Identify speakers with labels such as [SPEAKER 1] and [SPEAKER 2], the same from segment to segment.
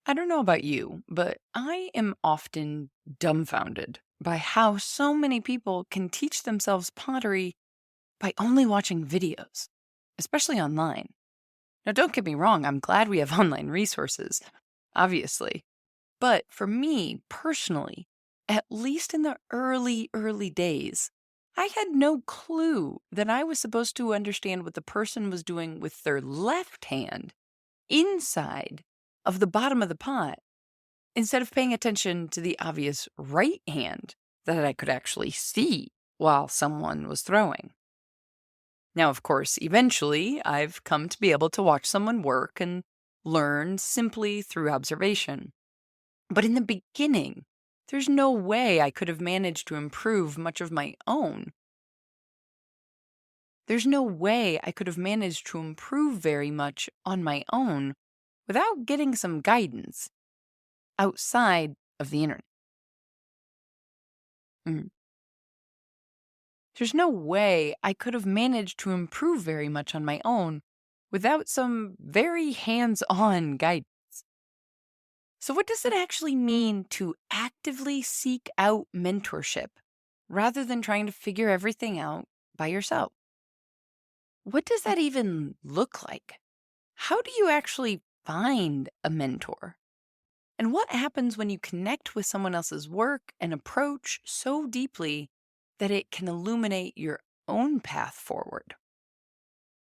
[SPEAKER 1] I don't know about you, but I am often dumbfounded by how so many people can teach themselves pottery by only watching videos, especially online. Now, don't get me wrong, I'm glad we have online resources, obviously. But for me personally, at least in the early days, I had no clue that I was supposed to understand what the person was doing with their left hand inside of the bottom of the pot instead of paying attention to the obvious right hand that I could actually see while someone was throwing. Now, of course, eventually I've come to be able to watch someone work and learn simply through observation. But in the beginning, there's no way I could have managed to improve much of my own. There's no way I could have managed to improve very much on my own without getting some guidance outside of the internet. Mm. There's no way I could have managed to improve very much on my own without some very hands on guidance. So, what does it actually mean to actively seek out mentorship rather than trying to figure everything out by yourself? What does that even look like? How do you actually find a mentor? And what happens when you connect with someone else's work and approach so deeply that it can illuminate your own path forward?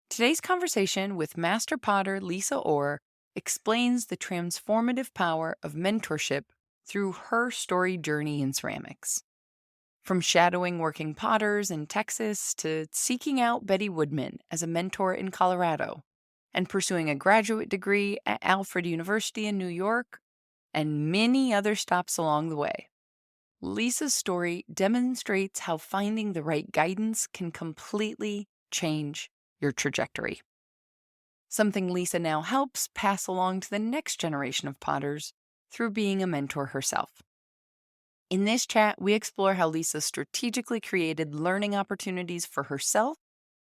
[SPEAKER 1] Today's conversation with Master Potter Lisa Orr explains the transformative power of mentorship through her storied journey in ceramics. From shadowing working potters in Texas to seeking out Betty Woodman as a mentor in Colorado and pursuing a graduate degree at Alfred University in New York, and many other stops along the way. Lisa's story demonstrates how finding the right guidance can completely change your trajectory. Something Lisa now helps pass along to the next generation of potters through being a mentor herself. In this chat, we explore how Lisa strategically created learning opportunities for herself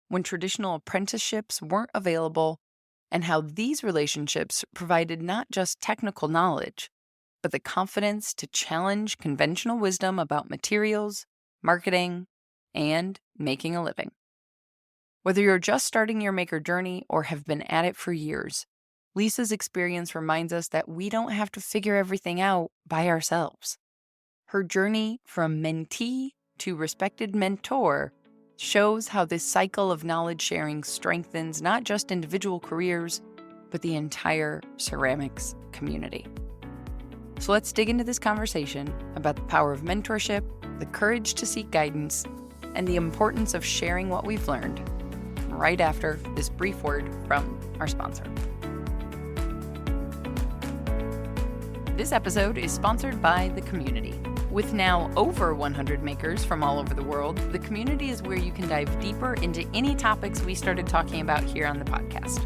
[SPEAKER 1] when traditional apprenticeships weren't available, and how these relationships provided not just technical knowledge, but the confidence to challenge conventional wisdom about materials, marketing, and making a living. Whether you're just starting your maker journey or have been at it for years, Lisa's experience reminds us that we don't have to figure everything out by ourselves. Her journey from mentee to respected mentor shows how this cycle of knowledge sharing strengthens not just individual careers, but the entire ceramics community. So let's dig into this conversation about the power of mentorship, the courage to seek guidance, and the importance of sharing what we've learned right after this brief word from our sponsor. This episode is sponsored by the community. With now over 100 makers from all over the world, the community is where you can dive deeper into any topics we started talking about here on the podcast.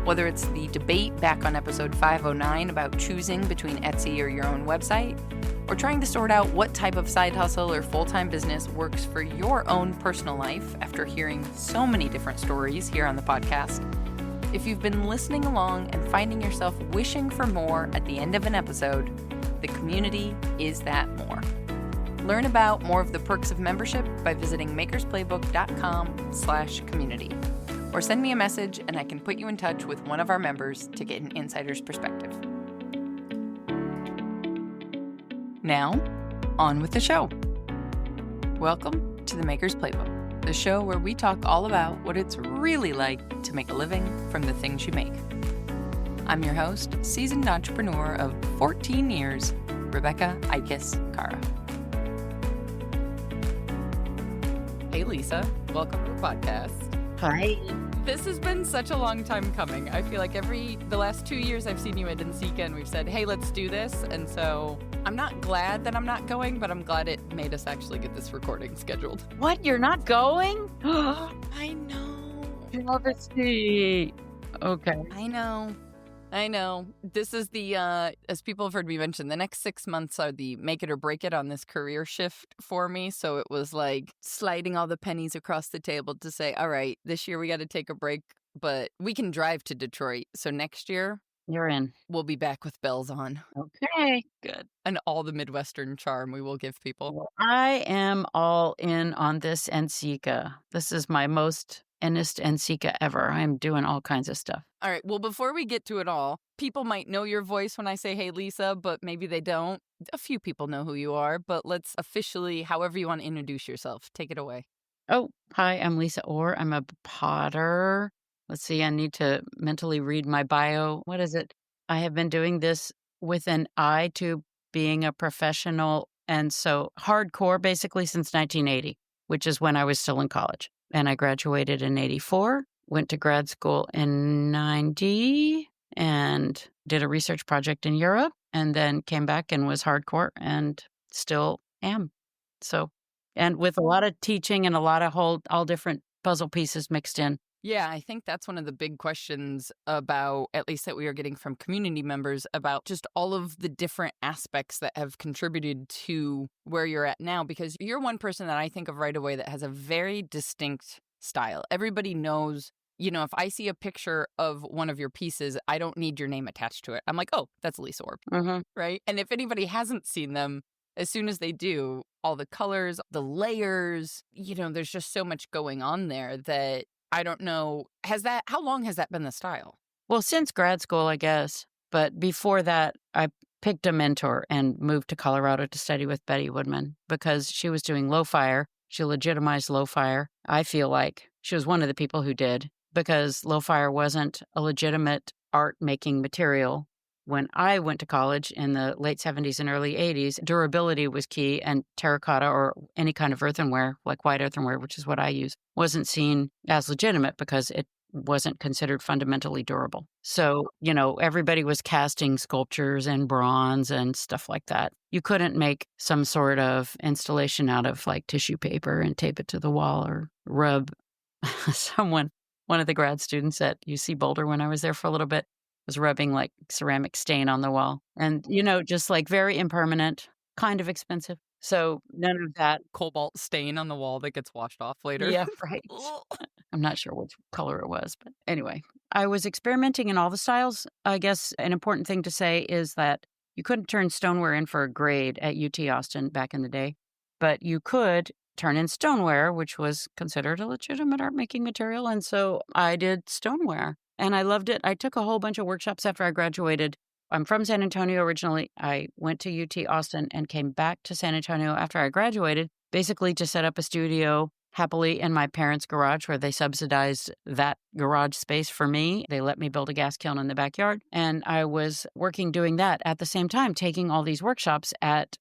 [SPEAKER 1] Whether it's the debate back on episode 509 about choosing between Etsy or your own website, or trying to sort out what type of side hustle or full-time business works for your own personal life after hearing so many different stories here on the podcast. If you've been listening along and finding yourself wishing for more at the end of an episode, the community is that more. Learn about more of the perks of membership by visiting makersplaybook.com/community. Or send me a message and I can put you in touch with one of our members to get an insider's perspective. Now, on with the show. Welcome to the Maker's Playbook, the show where we talk all about what it's really like to make a living from the things you make. I'm your host, seasoned entrepreneur of 14 years, Rebecca Ikes Cara. Hey Lisa, welcome to the podcast.
[SPEAKER 2] Hi.
[SPEAKER 1] This has been such a long time coming. I feel like the last 2 years I've seen you at Nsika and we've said, hey, let's do this. And so I'm not glad that I'm not going, but I'm glad it made us actually get this recording scheduled.
[SPEAKER 2] What? You're not going?
[SPEAKER 1] I know.
[SPEAKER 2] Travesty. Okay.
[SPEAKER 1] I know. This is the, as people have heard me mention, the next 6 months are the make it or break it on this career shift for me. So it was like sliding all the pennies across the table to say, all right, this year we got to take a break, but we can drive to Detroit. So next year
[SPEAKER 2] You're in.
[SPEAKER 1] We'll be back with bells on.
[SPEAKER 2] Okay, good.
[SPEAKER 1] And all the Midwestern charm we will give people.
[SPEAKER 2] Well, I am all in on this Ensika. This is my most innest Ensika ever. I'm doing all kinds of stuff.
[SPEAKER 1] All right. Well, before we get to it all, people might know your voice when I say, hey, Lisa, but maybe they don't. A few people know who you are, but let's officially, however you want to introduce yourself, take it away.
[SPEAKER 2] Oh, hi, I'm Lisa Orr. I'm a potter. Let's see, I need to mentally read my bio. What is it? I have been doing this with an eye to being a professional and so hardcore basically since 1980, which is when I was still in college. And I graduated in 84, went to grad school in 90, and did a research project in Europe, and then came back and was hardcore and still am. So and with a lot of teaching and a lot of all different puzzle pieces mixed in.
[SPEAKER 1] Yeah, I think that's one of the big questions about, at least that we are getting from community members, about just all of the different aspects that have contributed to where you're at now. Because you're one person that I think of right away that has a very distinct style. Everybody knows, if I see a picture of one of your pieces, I don't need your name attached to it. I'm like, oh, that's Lisa Orr,
[SPEAKER 2] Mhm.
[SPEAKER 1] right? And if anybody hasn't seen them, as soon as they do, all the colors, the layers, there's just so much going on there that I don't know. How long has that been the style?
[SPEAKER 2] Well, since grad school, I guess. But before that, I picked a mentor and moved to Colorado to study with Betty Woodman because she was doing low fire. She legitimized low fire. I feel like she was one of the people who did because low fire wasn't a legitimate art making material. When I went to college in the late 70s and early 80s, durability was key, and terracotta or any kind of earthenware, like white earthenware, which is what I use, wasn't seen as legitimate because it wasn't considered fundamentally durable. So, everybody was casting sculptures in bronze and stuff like that. You couldn't make some sort of installation out of like tissue paper and tape it to the wall or rub one of the grad students at UC Boulder when I was there for a little bit was rubbing like ceramic stain on the wall and, just like very impermanent, kind of expensive. So none of that.
[SPEAKER 1] Cobalt stain on the wall that gets washed off later.
[SPEAKER 2] Yeah, right. I'm not sure which color it was, but anyway, I was experimenting in all the styles. I guess an important thing to say is that you couldn't turn stoneware in for a grade at UT Austin back in the day, but you could turn in stoneware, which was considered a legitimate art making material. And so I did stoneware and I loved it. I took a whole bunch of workshops after I graduated. I'm from San Antonio originally. I went to UT Austin and came back to San Antonio after I graduated, basically to set up a studio happily in my parents' garage where they subsidized that garage space for me. They let me build a gas kiln in the backyard. And I was working doing that at the same time, taking all these workshops at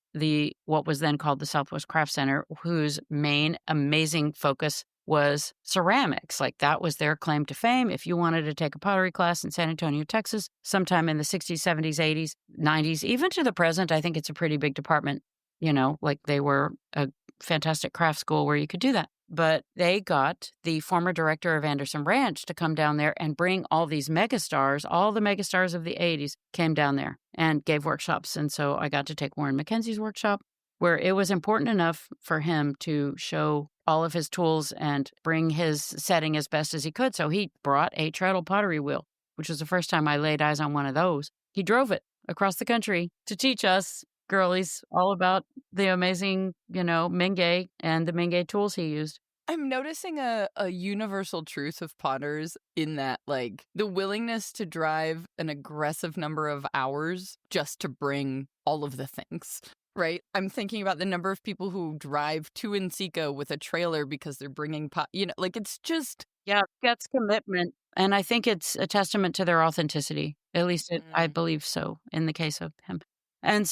[SPEAKER 2] what was then called the Southwest Craft Center, whose main amazing focus was ceramics. Like that was their claim to fame. If you wanted to take a pottery class in San Antonio, Texas, sometime in the 60s, 70s, 80s, 90s, even to the present, I think it's a pretty big department. Like they were a fantastic craft school where you could do that. But they got the former director of Anderson Ranch to come down there and bring all these megastars. All the megastars of the 80s came down there and gave workshops. And so I got to take Warren McKenzie's workshop, where it was important enough for him to show all of his tools and bring his setting as best as he could. So he brought a treadle pottery wheel, which was the first time I laid eyes on one of those. He drove it across the country to teach us girlies all about the amazing, Mingei and the Mingei tools he used.
[SPEAKER 1] I'm noticing a universal truth of potters in that, like, the willingness to drive an aggressive number of hours just to bring all of the things, right? I'm thinking about the number of people who drive to Ensika with a trailer because they're bringing it's just...
[SPEAKER 2] Yeah, that's commitment. And I think it's a testament to their authenticity. At least I believe so in the case of him. And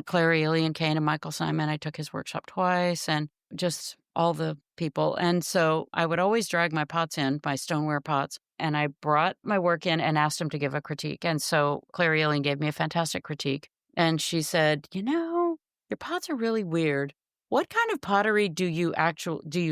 [SPEAKER 2] Claire Ely and Kane and Michael Simon, I took his workshop twice and just all the people. And so I would always drag my pots in, my stoneware pots, and I brought my work in and asked them to give a critique. And so Claire Ely gave me a fantastic critique. And she said, your pots are really weird. What kind of pottery do you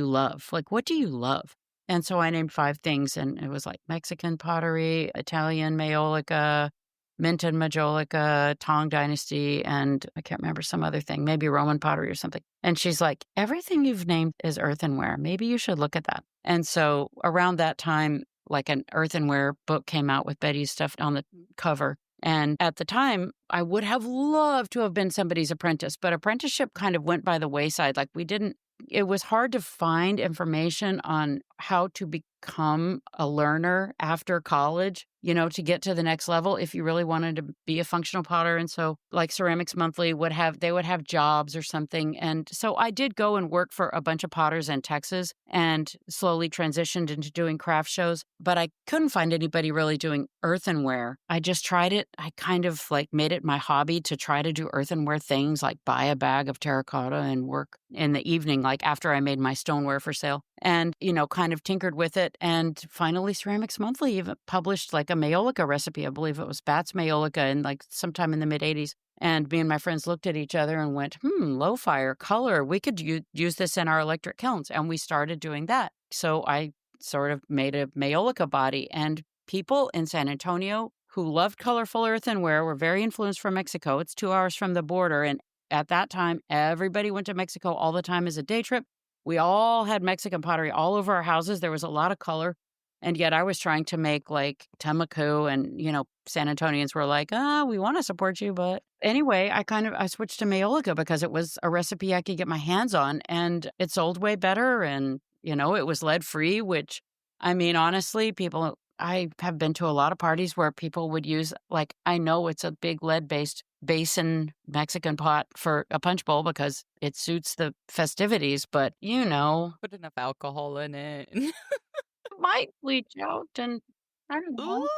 [SPEAKER 2] love? Like, what do you love? And so I named 5 things, and it was like Mexican pottery, Italian Maiolica, Minton Majolica, Tang Dynasty, and I can't remember some other thing, maybe Roman pottery or something. And she's like, everything you've named is earthenware. Maybe you should look at that. And so around that time, like an earthenware book came out with Betty's stuff on the cover. And at the time, I would have loved to have been somebody's apprentice, but apprenticeship kind of went by the wayside. Like we didn't, it was hard to find information on how to become a learner after college, to get to the next level if you really wanted to be a functional potter. And so like Ceramics Monthly they would have jobs or something. And so I did go and work for a bunch of potters in Texas and slowly transitioned into doing craft shows, but I couldn't find anybody really doing earthenware. I just tried it. I kind of like made it my hobby to try to do earthenware things, like buy a bag of terracotta and work in the evening, like after I made my stoneware for sale, and, kind of tinkered with it. And finally, Ceramics Monthly even published like a Maiolica recipe. I believe it was Bat's Maiolica in like sometime in the mid 80s. And me and my friends looked at each other and went, low fire, color. We could use this in our electric kilns. And we started doing that. So I sort of made a Maiolica body. And people in San Antonio who loved colorful earthenware were very influenced from Mexico. It's 2 hours from the border. And at that time, everybody went to Mexico all the time as a day trip. We all had Mexican pottery all over our houses. There was a lot of color. And yet I was trying to make like Temaku, and, San Antonians were like, we want to support you. But anyway, I switched to Maiolica because it was a recipe I could get my hands on, and it sold way better. And, it was lead free, which, I mean, honestly, I have been to a lot of parties where people would use, like, I know it's a big lead-based basin Mexican pot for a punch bowl because it suits the festivities, but,
[SPEAKER 1] Put enough alcohol in it.
[SPEAKER 2] it might leach out, and I don't know.
[SPEAKER 1] Ooh,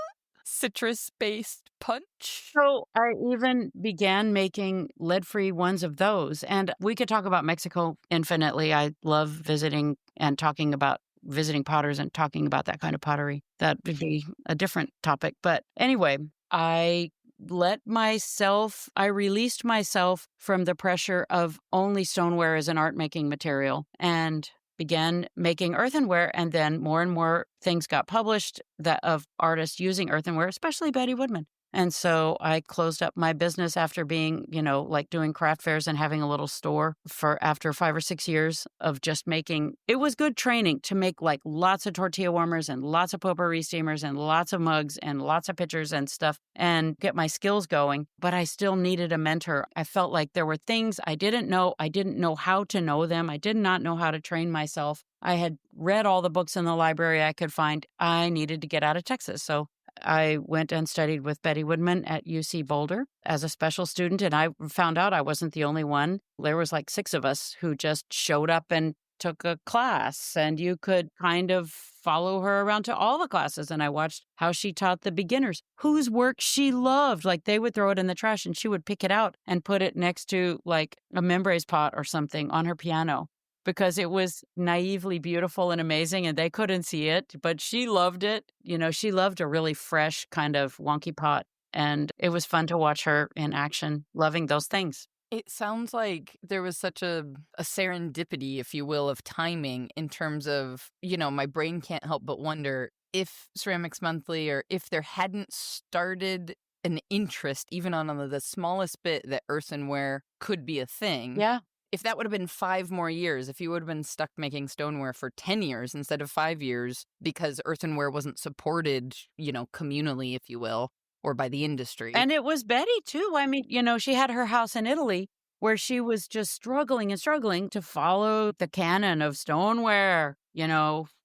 [SPEAKER 1] citrus-based punch.
[SPEAKER 2] So I even began making lead-free ones of those, and we could talk about Mexico infinitely. I love visiting and talking about visiting potters and talking about that kind of pottery. That would be a different topic. But anyway, I released myself from the pressure of only stoneware as an art making material and began making earthenware. And then more and more things got published of artists using earthenware, especially Betty Woodman. And so I closed up my business after being, like doing craft fairs and having a little store after 5 or 6 years of just making. It was good training to make like lots of tortilla warmers and lots of potpourri steamers and lots of mugs and lots of pitchers and stuff and get my skills going. But I still needed a mentor. I felt like there were things I didn't know. I didn't know how to know them. I did not know how to train myself. I had read all the books in the library I could find. I needed to get out of Texas. So I went and studied with Betty Woodman at UC Boulder as a special student, and I found out I wasn't the only one. There was like 6 of us who just showed up and took a class, and you could kind of follow her around to all the classes. And I watched how she taught the beginners whose work she loved. Like they would throw it in the trash and she would pick it out and put it next to like a membraze pot or something on her piano, because it was naively beautiful and amazing and they couldn't see it, but she loved it. She loved a really fresh kind of wonky pot. And it was fun to watch her in action, loving those things.
[SPEAKER 1] It sounds like there was such a serendipity, if you will, of timing in terms of, my brain can't help but wonder if Ceramics Monthly, or if there hadn't started an interest, even on the smallest bit, that earthenware could be a thing.
[SPEAKER 2] Yeah.
[SPEAKER 1] If that would have been 5 more years, if you would have been stuck making stoneware for 10 years instead of 5 years because earthenware wasn't supported, communally, if you will, or by the industry.
[SPEAKER 2] And it was Betty, too. I mean, she had her house in Italy where she was just struggling and struggling to follow the canon of stoneware,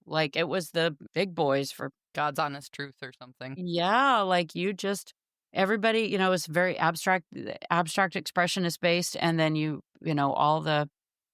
[SPEAKER 2] like it was the big boys for
[SPEAKER 1] God's honest truth or something.
[SPEAKER 2] Yeah, like everybody, it's very abstract expressionist based. And then all the,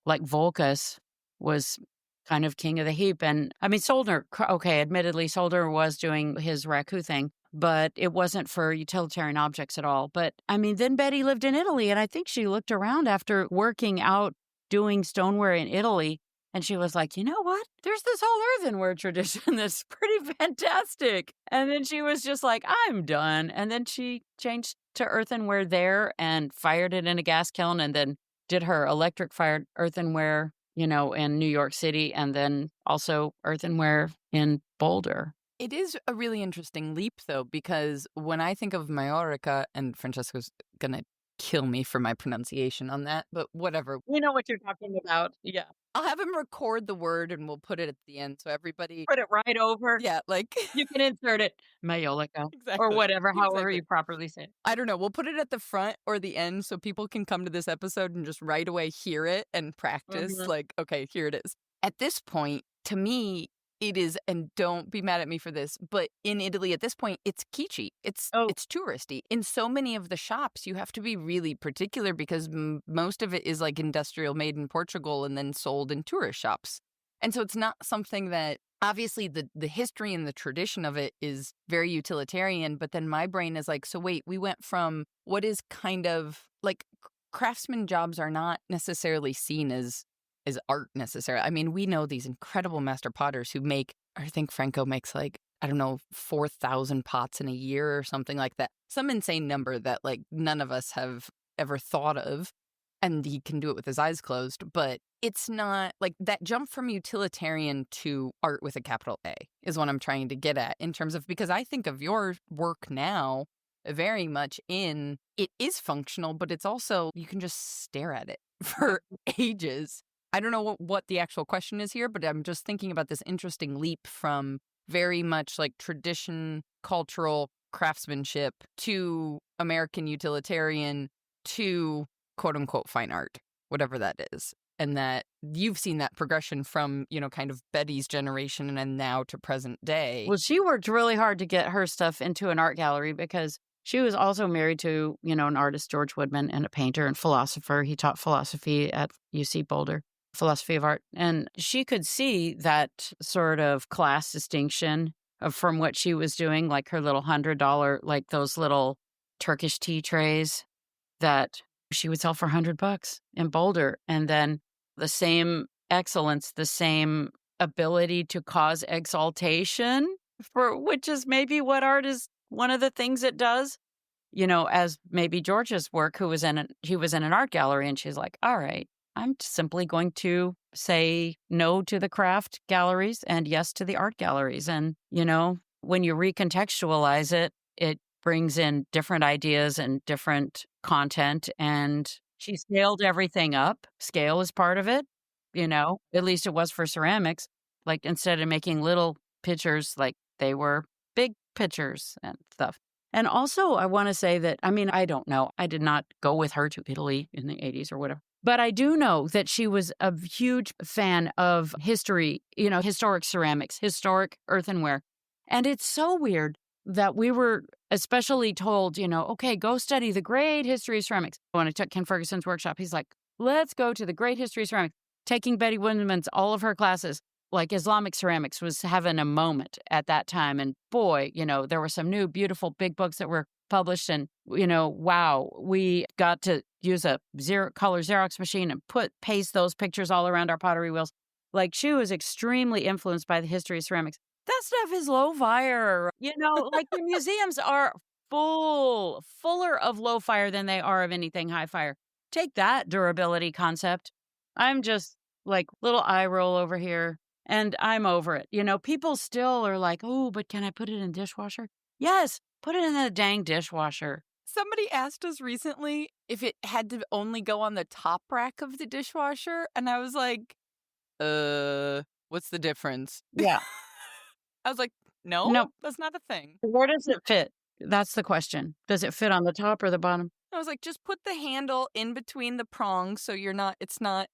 [SPEAKER 2] like Volkas was kind of king of the heap. And I mean, Soldner, okay, admittedly, Soldner was doing his raku thing, but it wasn't for utilitarian objects at all. But I mean, then Betty lived in Italy, and I think she looked around after working out doing stoneware in Italy. And she was like, you know what? There's this whole earthenware tradition that's pretty fantastic. And then she was just like, I'm done. And then she changed to earthenware there and fired it in a gas kiln, and then did her electric fired earthenware, in New York City, and then also earthenware in Boulder.
[SPEAKER 1] It is a really interesting leap, though, because when I think of Majorica, and Francesco's going to kill me for my pronunciation on that, but whatever.
[SPEAKER 2] We know what you're talking about. Yeah.
[SPEAKER 1] I'll have him record the word and we'll put it at the end so everybody.
[SPEAKER 2] Put it right over.
[SPEAKER 1] Yeah, like
[SPEAKER 2] You can insert it, Majolica, or
[SPEAKER 1] exactly,
[SPEAKER 2] whatever, however
[SPEAKER 1] exactly.
[SPEAKER 2] you properly say it.
[SPEAKER 1] I don't know, we'll put it at the front or the end so people can come to this episode and just right away hear it and practice,
[SPEAKER 2] Mhm.
[SPEAKER 1] like, "Okay, here it is." At this point, to me, it is and don't be mad at me for this, but in Italy at this point, it's kitschy.
[SPEAKER 2] Oh,
[SPEAKER 1] It's touristy. In so many of the shops, you have to be really particular because most of it is, like, industrial made in Portugal and then sold in tourist shops. And so it's not something that obviously the history and the tradition of it is very utilitarian, but then my brain is like, so wait, we went from what is kind of like craftsman jobs are not necessarily seen as art necessarily. I mean, we know these incredible master potters who make, I think Franco makes like, I don't know, 4,000 pots in a year or something like that. Some insane number that like none of us have ever thought of. And he can do it with his eyes closed, but it's not like that jump from utilitarian to art with a capital A is what I'm trying to get at in terms of because I think of your work now very much in it is functional, but it's also you can just stare at it for ages. I don't know what the actual question is here, but I'm just thinking about this interesting leap from very much like tradition, cultural craftsmanship to American utilitarian to quote unquote fine art, whatever that is. And that you've seen that progression from, kind of Betty's generation and now to present day.
[SPEAKER 2] well, she worked really hard to get her stuff into an art gallery because she was also married to, an artist, George Woodman, and a painter and philosopher. He taught philosophy at UC Boulder, philosophy of art. And she could see that sort of class distinction from what she was doing, like her little $100, like those little Turkish tea trays that she would sell for $100 in Boulder. And then the same excellence, the same ability to cause exaltation for which is maybe what art is one of the things it does, as maybe George's work, he was in an art gallery and she's like, all right, I'm simply going to say no to the craft galleries and yes to the art galleries. And, when you recontextualize it, it brings in different ideas and different content. And she scaled everything up. Scale is part of it, at least it was for ceramics. Like instead of making little pitchers, like they were big pitchers and stuff. And also, I want to say that, I mean, I don't know. I did not go with her to Italy in the 80s or whatever. But I do know that she was a huge fan of history, historic ceramics, historic earthenware. And it's so weird that we were especially told, okay, go study the great history of ceramics. When I took Ken Ferguson's workshop, he's like, let's go to the great history of ceramics. Taking Betty Woodman's, all of her classes, like Islamic ceramics was having a moment at that time. And boy, there were some new, beautiful, big books that were published. And, wow, we got to use a color Xerox machine and paste those pictures all around our pottery wheels. Like she was extremely influenced by the history of ceramics. That stuff is low fire. Like the museums are fuller of low fire than they are of anything high fire. Take that durability concept. I'm just like little eye roll over here. And I'm over it. People still are like, oh, but can I put it in the dishwasher? Yes, put it in the dang dishwasher.
[SPEAKER 1] Somebody asked us recently if it had to only go on the top rack of the dishwasher. And I was like, what's the difference?
[SPEAKER 2] Yeah.
[SPEAKER 1] I was like, no,
[SPEAKER 2] No.
[SPEAKER 1] that's not a thing.
[SPEAKER 2] Where does it fit? That's the question. Does it fit on the top or the bottom?
[SPEAKER 1] I was like, just put the handle in between the prongs so it's not,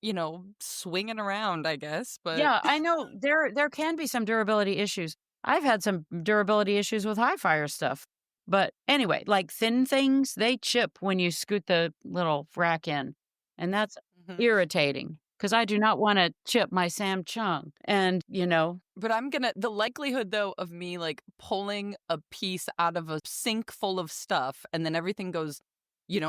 [SPEAKER 1] swinging around, I guess. But
[SPEAKER 2] Yeah, I know there can be some durability issues. I've had some durability issues with high fire stuff. But anyway, like thin things, they chip when you scoot the little rack in. And that's
[SPEAKER 1] Mhm.
[SPEAKER 2] irritating because I do not want to chip my Sam Chung. And,
[SPEAKER 1] But the likelihood though of me like pulling a piece out of a sink full of stuff and then everything goes,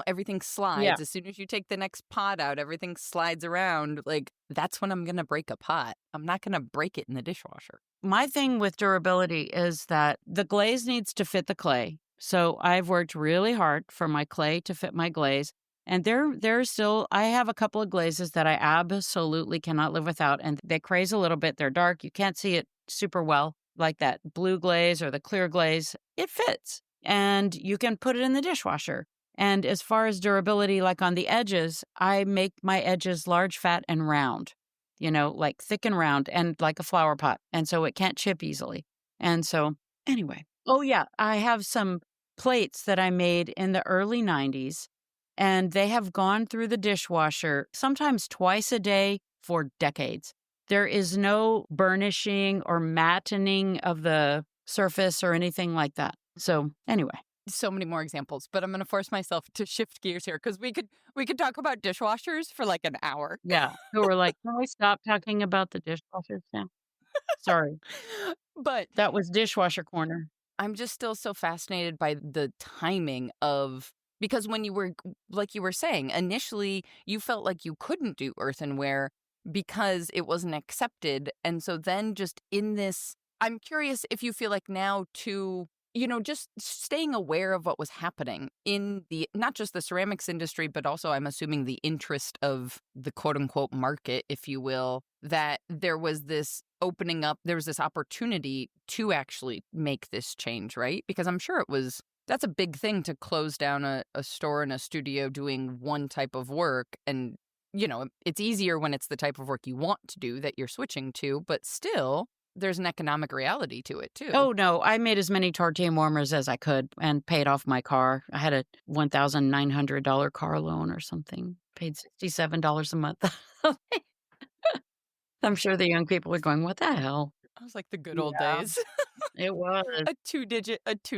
[SPEAKER 1] everything slides.
[SPEAKER 2] yeah.
[SPEAKER 1] As soon as you take the next pot out, everything slides around. Like that's when I'm going to break a pot. I'm not going to break it in the dishwasher.
[SPEAKER 2] My thing with durability is that the glaze needs to fit the clay. So I've worked really hard for my clay to fit my glaze. And there's still, I have a couple of glazes that I absolutely cannot live without. And they craze a little bit. They're dark. You can't see it super well, like that blue glaze or the clear glaze. It fits. And you can put it in the dishwasher. And as far as durability, like on the edges, I make my edges large, fat, and round, like thick and round and like a flower pot. And so it can't chip easily. And so, anyway. Oh, yeah. I have some plates that I made in the early 90s, and they have gone through the dishwasher sometimes twice a day for decades. There is no burnishing or mattening of the surface or anything like that. So, anyway.
[SPEAKER 1] So many more examples, but I'm going to force myself to shift gears here because we could talk about dishwashers for like an hour.
[SPEAKER 2] Yeah. So we're like, "Can we stop talking about the dishwashers now?" Sorry.
[SPEAKER 1] But
[SPEAKER 2] That was dishwasher corner.
[SPEAKER 1] I'm just still so fascinated by the timing of, because when you were, like you were saying, initially you felt like you couldn't do earthenware because it wasn't accepted. And so then just in this, I'm curious if you feel like now too, just staying aware of what was happening in the, not just the ceramics industry, but also I'm assuming the interest of the quote unquote market, if you will, that there was this opening up, there was this opportunity to actually make this change, right? Because I'm sure that's a big thing to close down a store and a studio doing one type of work. And, it's easier when it's the type of work you want to do that you're switching to, but still there's an economic reality to it too.
[SPEAKER 2] Oh, no. I made as many tortilla warmers as I could and paid off my car. I had a $1,900 car loan or something. Paid $67 a month. I'm sure the young people are going, "What the hell?"
[SPEAKER 1] I was like the good old
[SPEAKER 2] Yeah,
[SPEAKER 1] days.
[SPEAKER 2] it was.
[SPEAKER 1] A two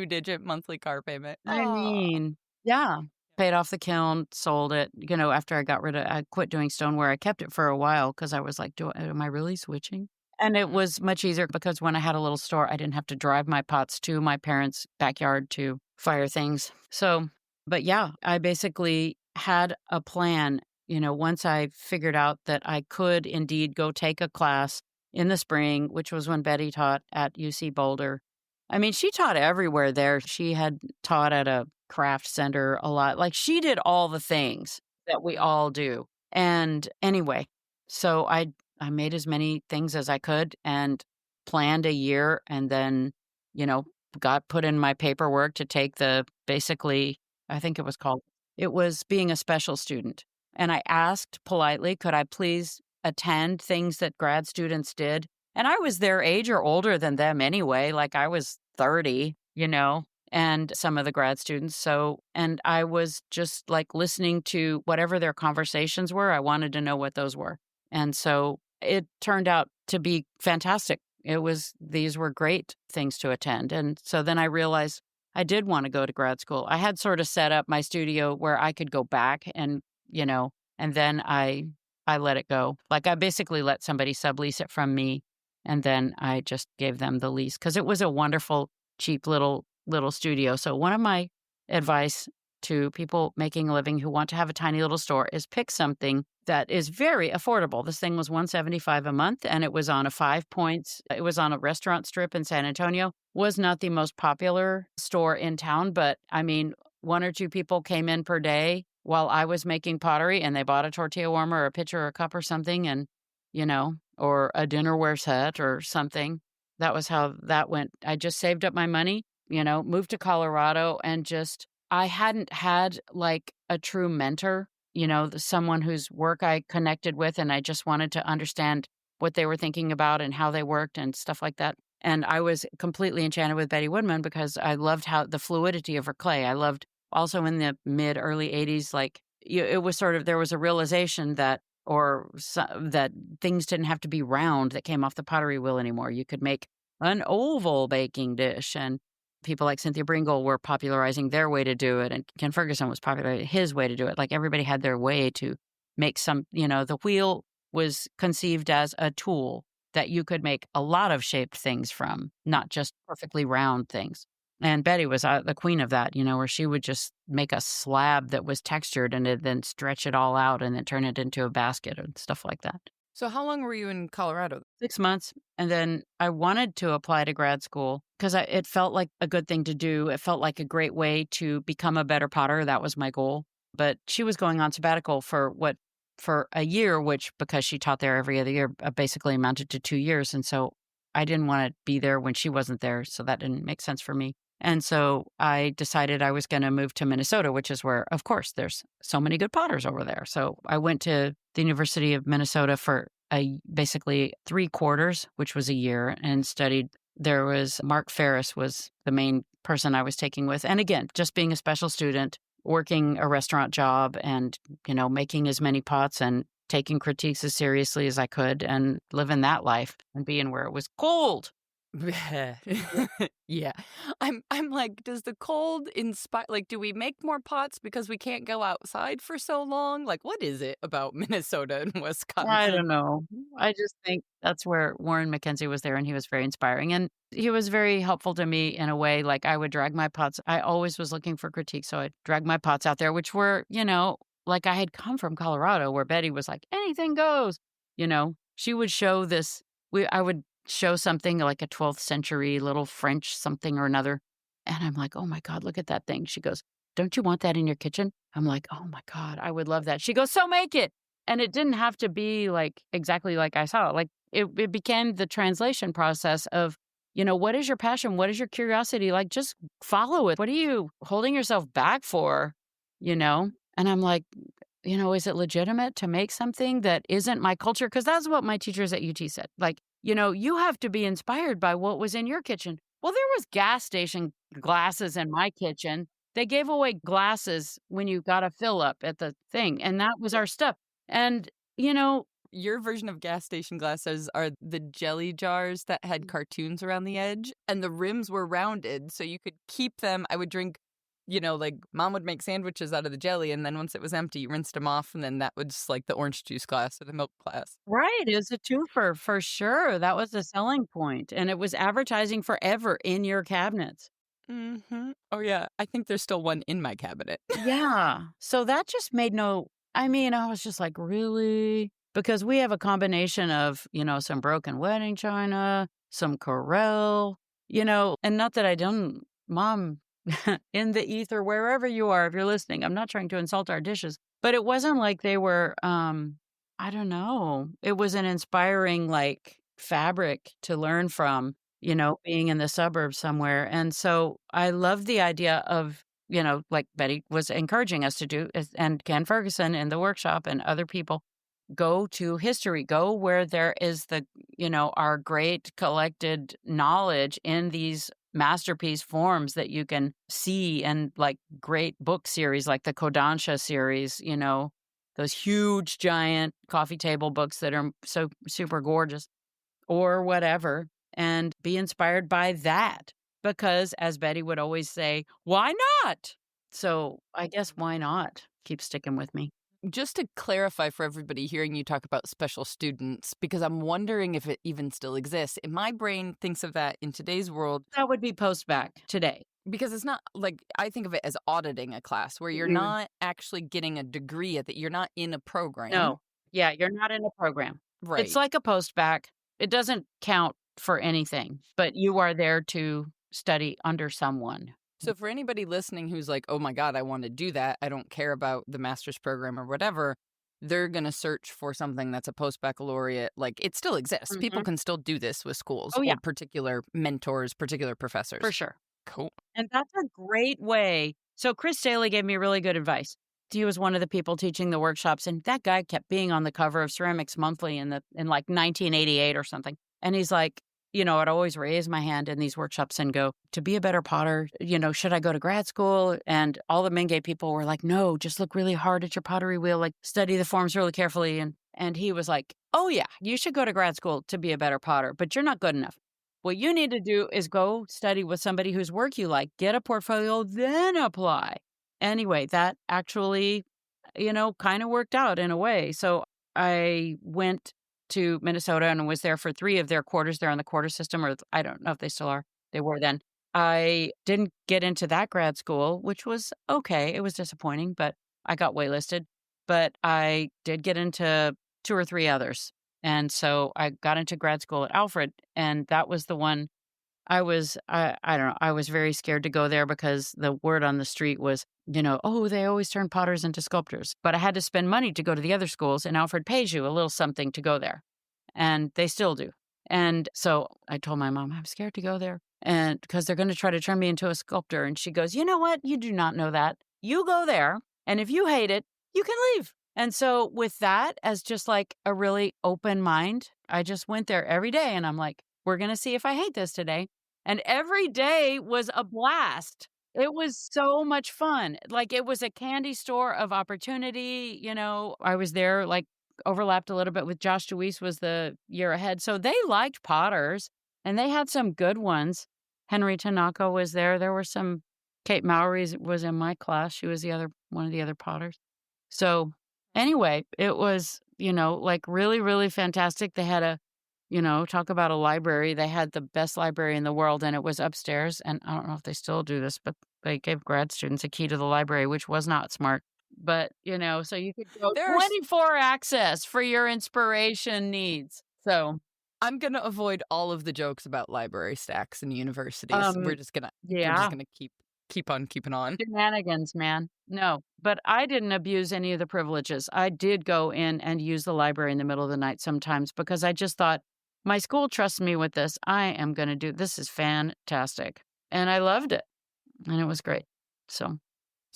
[SPEAKER 1] digit monthly car payment.
[SPEAKER 2] I
[SPEAKER 1] Oh.
[SPEAKER 2] mean, yeah. Paid off the kiln, sold it, after I quit doing stoneware. I kept it for a while because I was like, am I really switching? And it was much easier because when I had a little store, I didn't have to drive my pots to my parents' backyard to fire things. So, but yeah, I basically had a plan, once I figured out that I could indeed go take a class in the spring, which was when Betty taught at UC Boulder. I mean, she taught everywhere there. She had taught at a craft center a lot. Like, she did all the things that we all do. And anyway, so I made as many things as I could and planned a year, and then, you know, got put in my paperwork to take basically, I think it was being a special student. And I asked politely, could I please attend things that grad students did? And I was their age or older than them anyway. Like, I was 30, and some of the grad students. So, and I was just like listening to whatever their conversations were. I wanted to know what those were. And so it turned out to be fantastic. These were great things to attend. And so then I realized I did want to go to grad school. I had sort of set up my studio where I could go back and then I let it go. Like, I basically let somebody sublease it from me, and then I just gave them the lease because it was a wonderful, cheap little studio. So one of my advice to people making a living who want to have a tiny little store is pick something that is very affordable. This thing was $175 a month, and it was on a 5 points. It was on a restaurant strip in San Antonio. Was not the most popular store in town, but I mean, one or two people came in per day while I was making pottery, and they bought a tortilla warmer or a pitcher or a cup or something, and or a dinnerware set or something. That was how that went. I just saved up my money, moved to Colorado, and I hadn't had like a true mentor, someone whose work I connected with, and I just wanted to understand what they were thinking about and how they worked and stuff like that. And I was completely enchanted with Betty Woodman because I loved how the fluidity of her clay. I loved also in the early 80s, like it was sort of, there was a realization that that things didn't have to be round that came off the pottery wheel anymore. You could make an oval baking dish, and people like Cynthia Bringle were popularizing their way to do it, and Ken Ferguson was popularizing his way to do it. Like, everybody had their way to make the wheel was conceived as a tool that you could make a lot of shaped things from, not just perfectly round things. And Betty was the queen of that, where she would just make a slab that was textured and then stretch it all out and then turn it into a basket and stuff like that.
[SPEAKER 1] So how long were you in Colorado?
[SPEAKER 2] 6 months. And then I wanted to apply to grad school because it felt like a good thing to do. It felt like a great way to become a better potter. That was my goal. But she was going on sabbatical for a year, which, because she taught there every other year, basically amounted to 2 years. And so I didn't want to be there when she wasn't there. So that didn't make sense for me. And so I decided I was going to move to Minnesota, which is where, of course, there's so many good potters over there. So I went to the University of Minnesota for basically 3 quarters, which was a year, and studied. There was Mark Ferris was the main person I was taking with. And again, just being a special student, working a restaurant job and, making as many pots and taking critiques as seriously as I could and living that life and being where it was cold.
[SPEAKER 1] Yeah. I'm like, does the cold inspire like, do we make more pots because we can't go outside for so long? Like, what is it about Minnesota and
[SPEAKER 2] I
[SPEAKER 1] Wisconsin?
[SPEAKER 2] don't know. I just think that's where Warren McKenzie was there, and he was very inspiring, and he was very helpful to me in a way, like, I would drag my pots I always was looking for critique, so I'd drag my pots out there, which were, like, I had come from Colorado where Betty was like, "Anything goes," She would show this I would show something like a 12th century little French something or another, and I'm like, "Oh my god, look at that thing." She goes, "Don't you want that in your kitchen?" I'm like, "Oh my god, I would love that." She goes, "So make it." And it didn't have to be, like, exactly like I saw it. Like, it became the translation process of, what is your passion? What is your curiosity? Like, just follow it. What are you holding yourself back for? You know? And I'm like, is it legitimate to make something that isn't my culture? Because that's what my teachers at UT said. Like, you have to be inspired by what was in your kitchen. Well, there was gas station glasses in my kitchen. They gave away glasses when you got a fill up at the thing, and that was our stuff. And,
[SPEAKER 1] Your version of gas station glasses are the jelly jars that had cartoons around the edge, and the rims were rounded, so you could keep them. I would drink, like mom would make sandwiches out of the jelly, and then once it was empty, you rinsed them off, and then that was like the orange juice glass or the milk glass.
[SPEAKER 2] right, it was a twofer for sure. That was the selling point, and it was advertising forever in your cabinets.
[SPEAKER 1] Oh, yeah. I think there's still one in my cabinet.
[SPEAKER 2] Yeah. So that just made I was just like, "Really?" Because we have a combination of, some broken wedding china, some Corelle, and not that I don't Mom, in the ether, wherever you are, if you're listening, I'm not trying to insult our dishes, but it wasn't like they were, I don't know. It was an inspiring, like, fabric to learn from, being in the suburbs somewhere, and so I love the idea of like Betty was encouraging us to do, and Ken Ferguson in the workshop and other people, go to history, go where there is our great collected knowledge in these masterpiece forms that you can see, and like great book series like the Kodansha series, those huge giant coffee table books that are so super gorgeous or whatever, and be inspired by that. Because as Betty would always say, why not? So I guess why not keep sticking with me.
[SPEAKER 1] Just to clarify for everybody hearing you talk about special students, because I'm wondering if it even still exists. And my brain thinks of that in today's world
[SPEAKER 2] That would be post-bac today.
[SPEAKER 1] because it's not like I think of it as auditing a class where you're
[SPEAKER 2] Mm,
[SPEAKER 1] not actually getting a degree at that. You're not in a program.
[SPEAKER 2] no. Yeah, you're not in a program. It's
[SPEAKER 1] Right.
[SPEAKER 2] like a post-bac. It doesn't count for anything, but you are there to study under someone.
[SPEAKER 1] So for anybody listening who's like, oh my God, I want to do that. I don't care about the master's program or whatever. They're going to search for something that's a post baccalaureate. Like it still exists. People
[SPEAKER 2] Mhm.
[SPEAKER 1] can still do this with schools
[SPEAKER 2] Oh,
[SPEAKER 1] or
[SPEAKER 2] yeah,
[SPEAKER 1] particular mentors, particular
[SPEAKER 2] for
[SPEAKER 1] professors.
[SPEAKER 2] sure.
[SPEAKER 1] Cool.
[SPEAKER 2] And that's a great way. So Chris Daly gave me really good advice. He was one of the people teaching the workshops, and that guy kept being on the cover of Ceramics Monthly in like 1988 or something. And he's like, I'd always raise my hand in these workshops and go, to be a better potter, should I go to grad school? And all the Mingay people were like, no, just look really hard at your pottery wheel, like study the forms really carefully. And he was like, oh yeah, you should go to grad school to be a better potter, but you're not good enough. What you need to do is go study with somebody whose work you like, get a portfolio, then apply. Anyway, that actually, kind of worked out in a way. So I went to Minnesota and was there for 3 of their quarters. They're on the quarter system, or I don't know if they still are. They were then. I didn't get into that grad school, which was okay. It was disappointing, but I got waitlisted. But I did get into 2 or 3 others. And so I got into grad school at Alfred, and that was the one I don't know, I was very scared to go there because the word on the street was, "Oh, they always turn potters into sculptors." But I had to spend money to go to the other schools, and Alfred pays you a little something to go there, and they still do. And so I told my mom, "I'm scared to go there." and because they're going to try to turn me into a sculptor. And she goes, you know what? You do not know that. You go there, and if you hate it, you can leave. And so with that as just like a really open mind, I just went there every day and I'm like, we're going to see if I hate this today. And every day was a blast. It was so much fun. Like it was a candy store of opportunity. I was there like overlapped a little bit with Josh Deweese was the year ahead. So they liked potters and they had some good ones. Henry Tanaka was there. There were some Kate Mowry was in my class. She was one of the other potters. So anyway, it was, like really, really fantastic. They had talk about a library. They had the best library in the world and it was upstairs. And I don't know if they still do this, but they gave grad students a key to the library, which was not smart. But, so you could go
[SPEAKER 1] There's
[SPEAKER 2] 24 access for your inspiration needs. So
[SPEAKER 1] I'm gonna avoid all of the jokes about library stacks in universities. We're just gonna
[SPEAKER 2] yeah.
[SPEAKER 1] keep on keeping on.
[SPEAKER 2] Shenanigans, man. No, but I didn't abuse any of the privileges. I did go in and use the library in the middle of the night sometimes because I just thought, my school trusts me with this. I am going to do this is fantastic. And I loved it. And it was great. So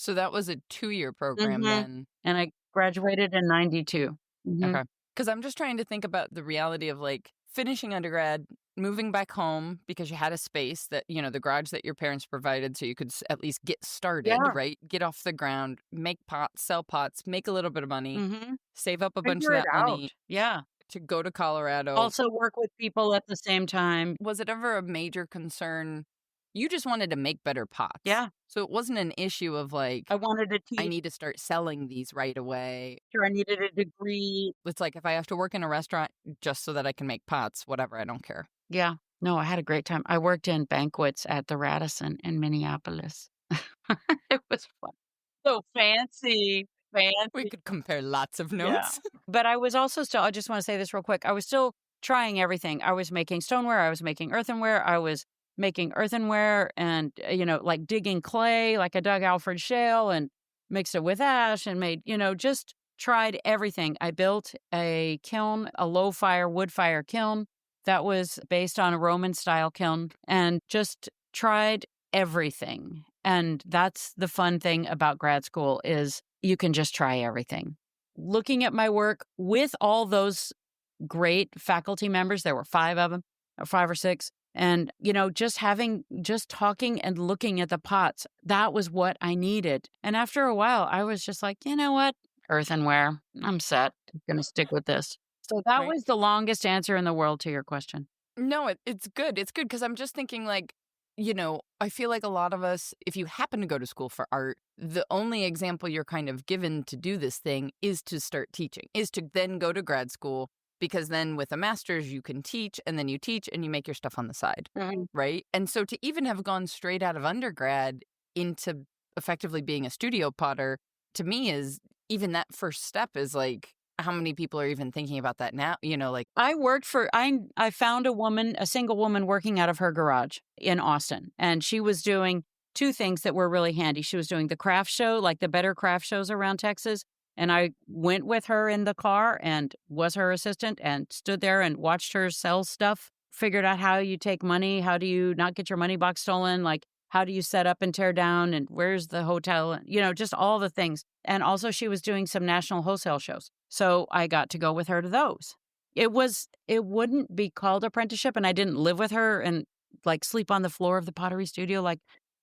[SPEAKER 1] that was a 2-year program then.
[SPEAKER 2] And I graduated in 92.
[SPEAKER 1] Okay. Because I'm just trying to think about the reality of like finishing undergrad, moving back home because you had a space that, the garage that your parents provided so you could at least get started,
[SPEAKER 2] Yeah.
[SPEAKER 1] right? Get off the ground, make pots, sell pots, make a little bit of money, save up a bunch of
[SPEAKER 2] Figure
[SPEAKER 1] that
[SPEAKER 2] it
[SPEAKER 1] money
[SPEAKER 2] out. Yeah.
[SPEAKER 1] to go to Colorado.
[SPEAKER 2] Also work with people at the same time.
[SPEAKER 1] Was it ever a major concern? You just wanted to make better pots.
[SPEAKER 2] Yeah.
[SPEAKER 1] So it wasn't an issue of like,
[SPEAKER 2] I wanted to teach.
[SPEAKER 1] I need to start selling these right away.
[SPEAKER 2] Sure, I needed a degree.
[SPEAKER 1] It's like if I have to work in a restaurant just so that I can make pots, whatever, I don't care.
[SPEAKER 2] Yeah. No, I had a great time. I worked in banquets at the Radisson in Minneapolis. It was fun. So fancy.
[SPEAKER 1] We could compare lots of notes.
[SPEAKER 2] Yeah. But I was also still, I just want to say this real quick. I was still trying everything. I was making stoneware. I was making earthenware. I was making earthenware and, like digging clay, like I dug Alfred shale and mixed it with ash and made, just tried everything. I built a kiln, a low fire, wood fire kiln that was based on a Roman style kiln and just tried everything. And that's the fun thing about grad school is you can just try everything. Looking at my work with all those great faculty members, there were 5 of them, or 5 or 6, and, just talking and looking at the pots, that was what I needed. And after a while, I was just like, you know what? Earthenware. I'm set. I'm going to stick with this. So that was the longest answer in the world to your question.
[SPEAKER 1] No, it's good. It's good because I'm just thinking like, I feel like a lot of us, if you happen to go to school for art, the only example you're kind of given to do this thing is to start teaching, is to then go to grad school, because then with a master's, you can teach and then you teach and you make your stuff on the side, right? And so to even have gone straight out of undergrad into effectively being a studio potter, to me is even that first step is like, how many people are even thinking about that now? Like
[SPEAKER 2] I found a single woman working out of her garage in Austin, and she was doing 2 things that were really handy. She was doing the craft show, like the better craft shows around Texas. And I went with her in the car and was her assistant and stood there and watched her sell stuff, figured out how you take money, how do you not get your money box stolen, like how do you set up and tear down and where's the hotel, just all the things. And also she was doing some national wholesale shows. So I got to go with her to those. It wouldn't be called apprenticeship, and I didn't live with her and like sleep on the floor of the pottery studio like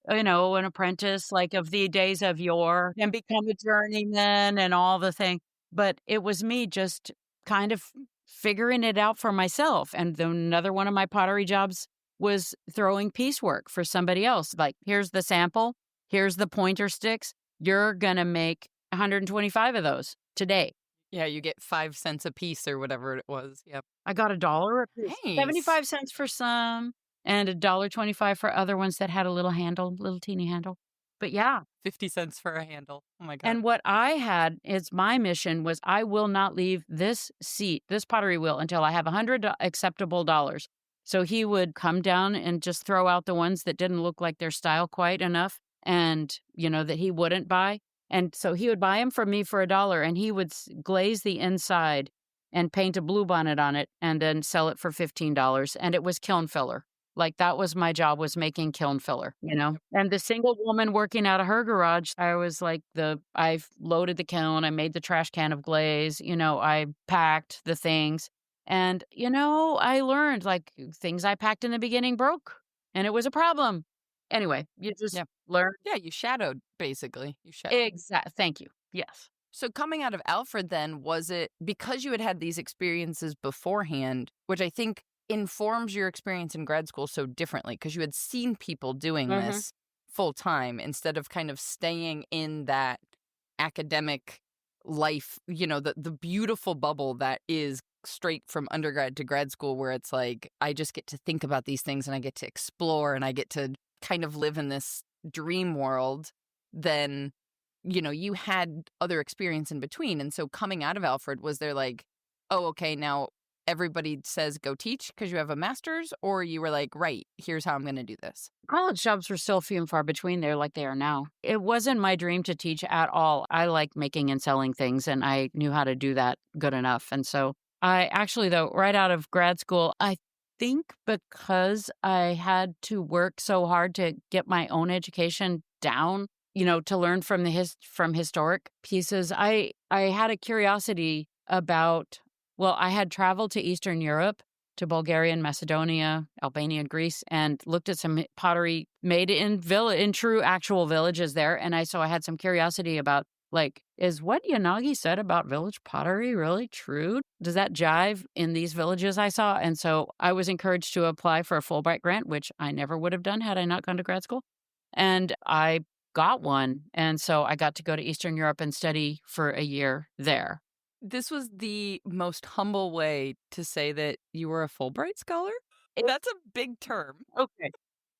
[SPEAKER 2] an apprentice like of the days of yore and become a journeyman and all the thing. But it was me just kind of figuring it out for myself. And then another one of my pottery jobs was throwing piecework for somebody else. Like, here's the sample, here's the pointer sticks. You're going to make 125 of those today.
[SPEAKER 1] Yeah, you get 5 cents a piece or whatever it was. Yep.
[SPEAKER 2] I got $1 a piece.
[SPEAKER 1] Nice.
[SPEAKER 2] 75 cents for some and $1.25 for other ones that had a little handle, little teeny handle. But yeah.
[SPEAKER 1] 50 cents for a handle. Oh my God.
[SPEAKER 2] And what I had is my mission was I will not leave this seat, this pottery wheel, until I have 100 acceptable dollars. So he would come down and just throw out the ones that didn't look like their style quite enough and, that he wouldn't buy. And so he would buy them from me for $1 and he would glaze the inside and paint a bluebonnet on it and then sell it for $15. And it was kiln filler. Like, that was my job, was making kiln filler, you know? And the single woman working out of her garage, I was like I've loaded the kiln, I made the trash can of glaze, I packed the things. And, I learned, like, things I packed in the beginning broke, and it was a problem. Anyway, you just
[SPEAKER 1] Yeah.
[SPEAKER 2] learn.
[SPEAKER 1] Yeah, you shadowed, basically. You shadowed.
[SPEAKER 2] Thank you. Yes.
[SPEAKER 1] So coming out of Alfred then, was it because you had had these experiences beforehand, which I think informs your experience in grad school so differently because you had seen people doing
[SPEAKER 2] Mhm.
[SPEAKER 1] this full time instead of kind of staying in that academic life, the beautiful bubble that is straight from undergrad to grad school where it's like I just get to think about these things and I get to explore and I get to kind of live in this dream world. Then you had other experience in between. And so coming out of Alfred, was there like, oh, okay, now everybody says go teach because you have a master's? Or you were like, right, here's how I'm going to do this?
[SPEAKER 2] College jobs were still few and far between there like they are now. It wasn't my dream to teach at all. I like making and selling things, and I knew how to do that good enough. And so I actually, though, right out of grad school, I think because I had to work so hard to get my own education down, to learn from from historic pieces, I had a curiosity about, well, I had traveled to Eastern Europe, to Bulgaria and Macedonia, Albania and Greece, and looked at some pottery made in true actual villages there. And I had some curiosity about, like, is what Yanagi said about village pottery really true? Does that jive in these villages I saw? And so I was encouraged to apply for a Fulbright grant, which I never would have done had I not gone to grad school. And I got one. And so I got to go to Eastern Europe and study for a year there.
[SPEAKER 1] This was the most humble way to say that you were a Fulbright scholar? That's a big term.
[SPEAKER 2] Okay.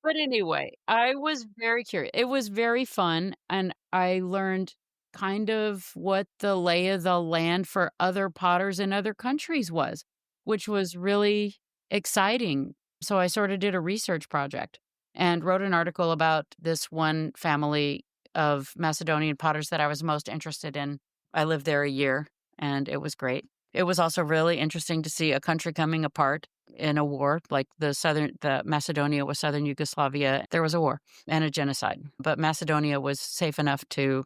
[SPEAKER 2] But anyway, I was very curious. It was very fun, and I learned kind of what the lay of the land for other potters in other countries was, which was really exciting. So I sort of did a research project and wrote an article about this one family of Macedonian potters that I was most interested in. I lived there a year, and it was great. It was also really interesting to see a country coming apart in a war, like the Macedonia was southern Yugoslavia. There was a war and a genocide, but Macedonia was safe enough to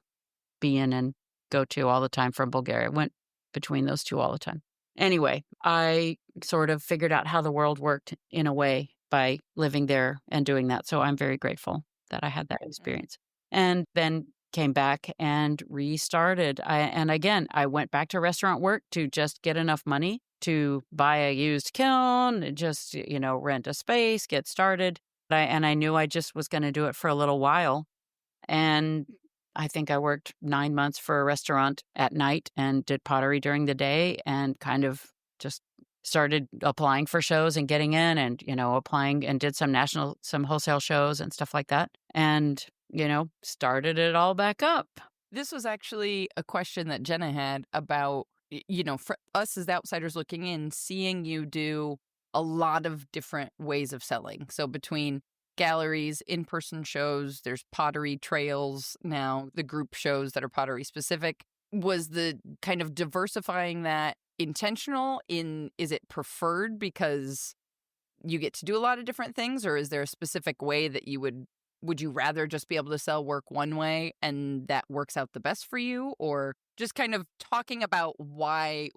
[SPEAKER 2] be in and go to all the time from Bulgaria. Went between those two all the time. Anyway, I sort of figured out how the world worked in a way by living there and doing that. So I'm very grateful that I had that experience. And then came back and restarted. And again, I went back to restaurant work to just get enough money to buy a used kiln, just, rent a space, get started. I knew I just was going to do it for a little while. And I think I worked 9 months for a restaurant at night and did pottery during the day and kind of just started applying for shows and getting in and, applying and did some wholesale shows and stuff like that. And, started it all back up.
[SPEAKER 1] This was actually a question that Jenna had about, for us as outsiders looking in, seeing you do a lot of different ways of selling. So between galleries, in-person shows, there's pottery trails now, the group shows that are pottery specific. Was the kind of diversifying that intentional is it preferred because you get to do a lot of different things, or is there a specific way that would you rather just be able to sell work one way and that works out the best for you? Or just kind of talking about why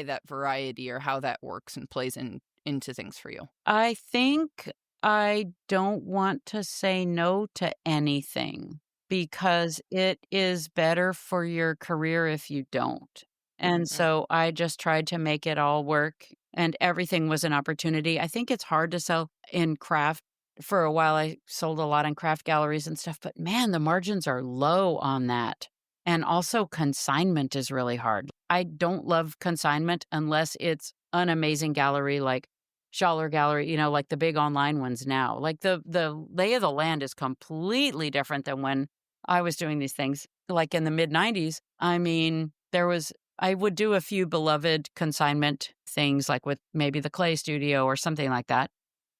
[SPEAKER 1] that variety or how that works and plays into things for you?
[SPEAKER 2] I think I don't want to say no to anything because it is better for your career if you don't. And
[SPEAKER 1] Mm.
[SPEAKER 2] so I just tried to make it all work, and everything was an opportunity. I think it's hard to sell in craft. For a while, I sold a lot in craft galleries and stuff, but man, the margins are low on that. And also, consignment is really hard. I don't love consignment unless it's an amazing gallery like Schaller Gallery, like the big online ones now. Like the lay of the land is completely different than when I was doing these things. Like in the mid 90s, I mean, I would do a few beloved consignment things like with maybe the Clay Studio or something like that.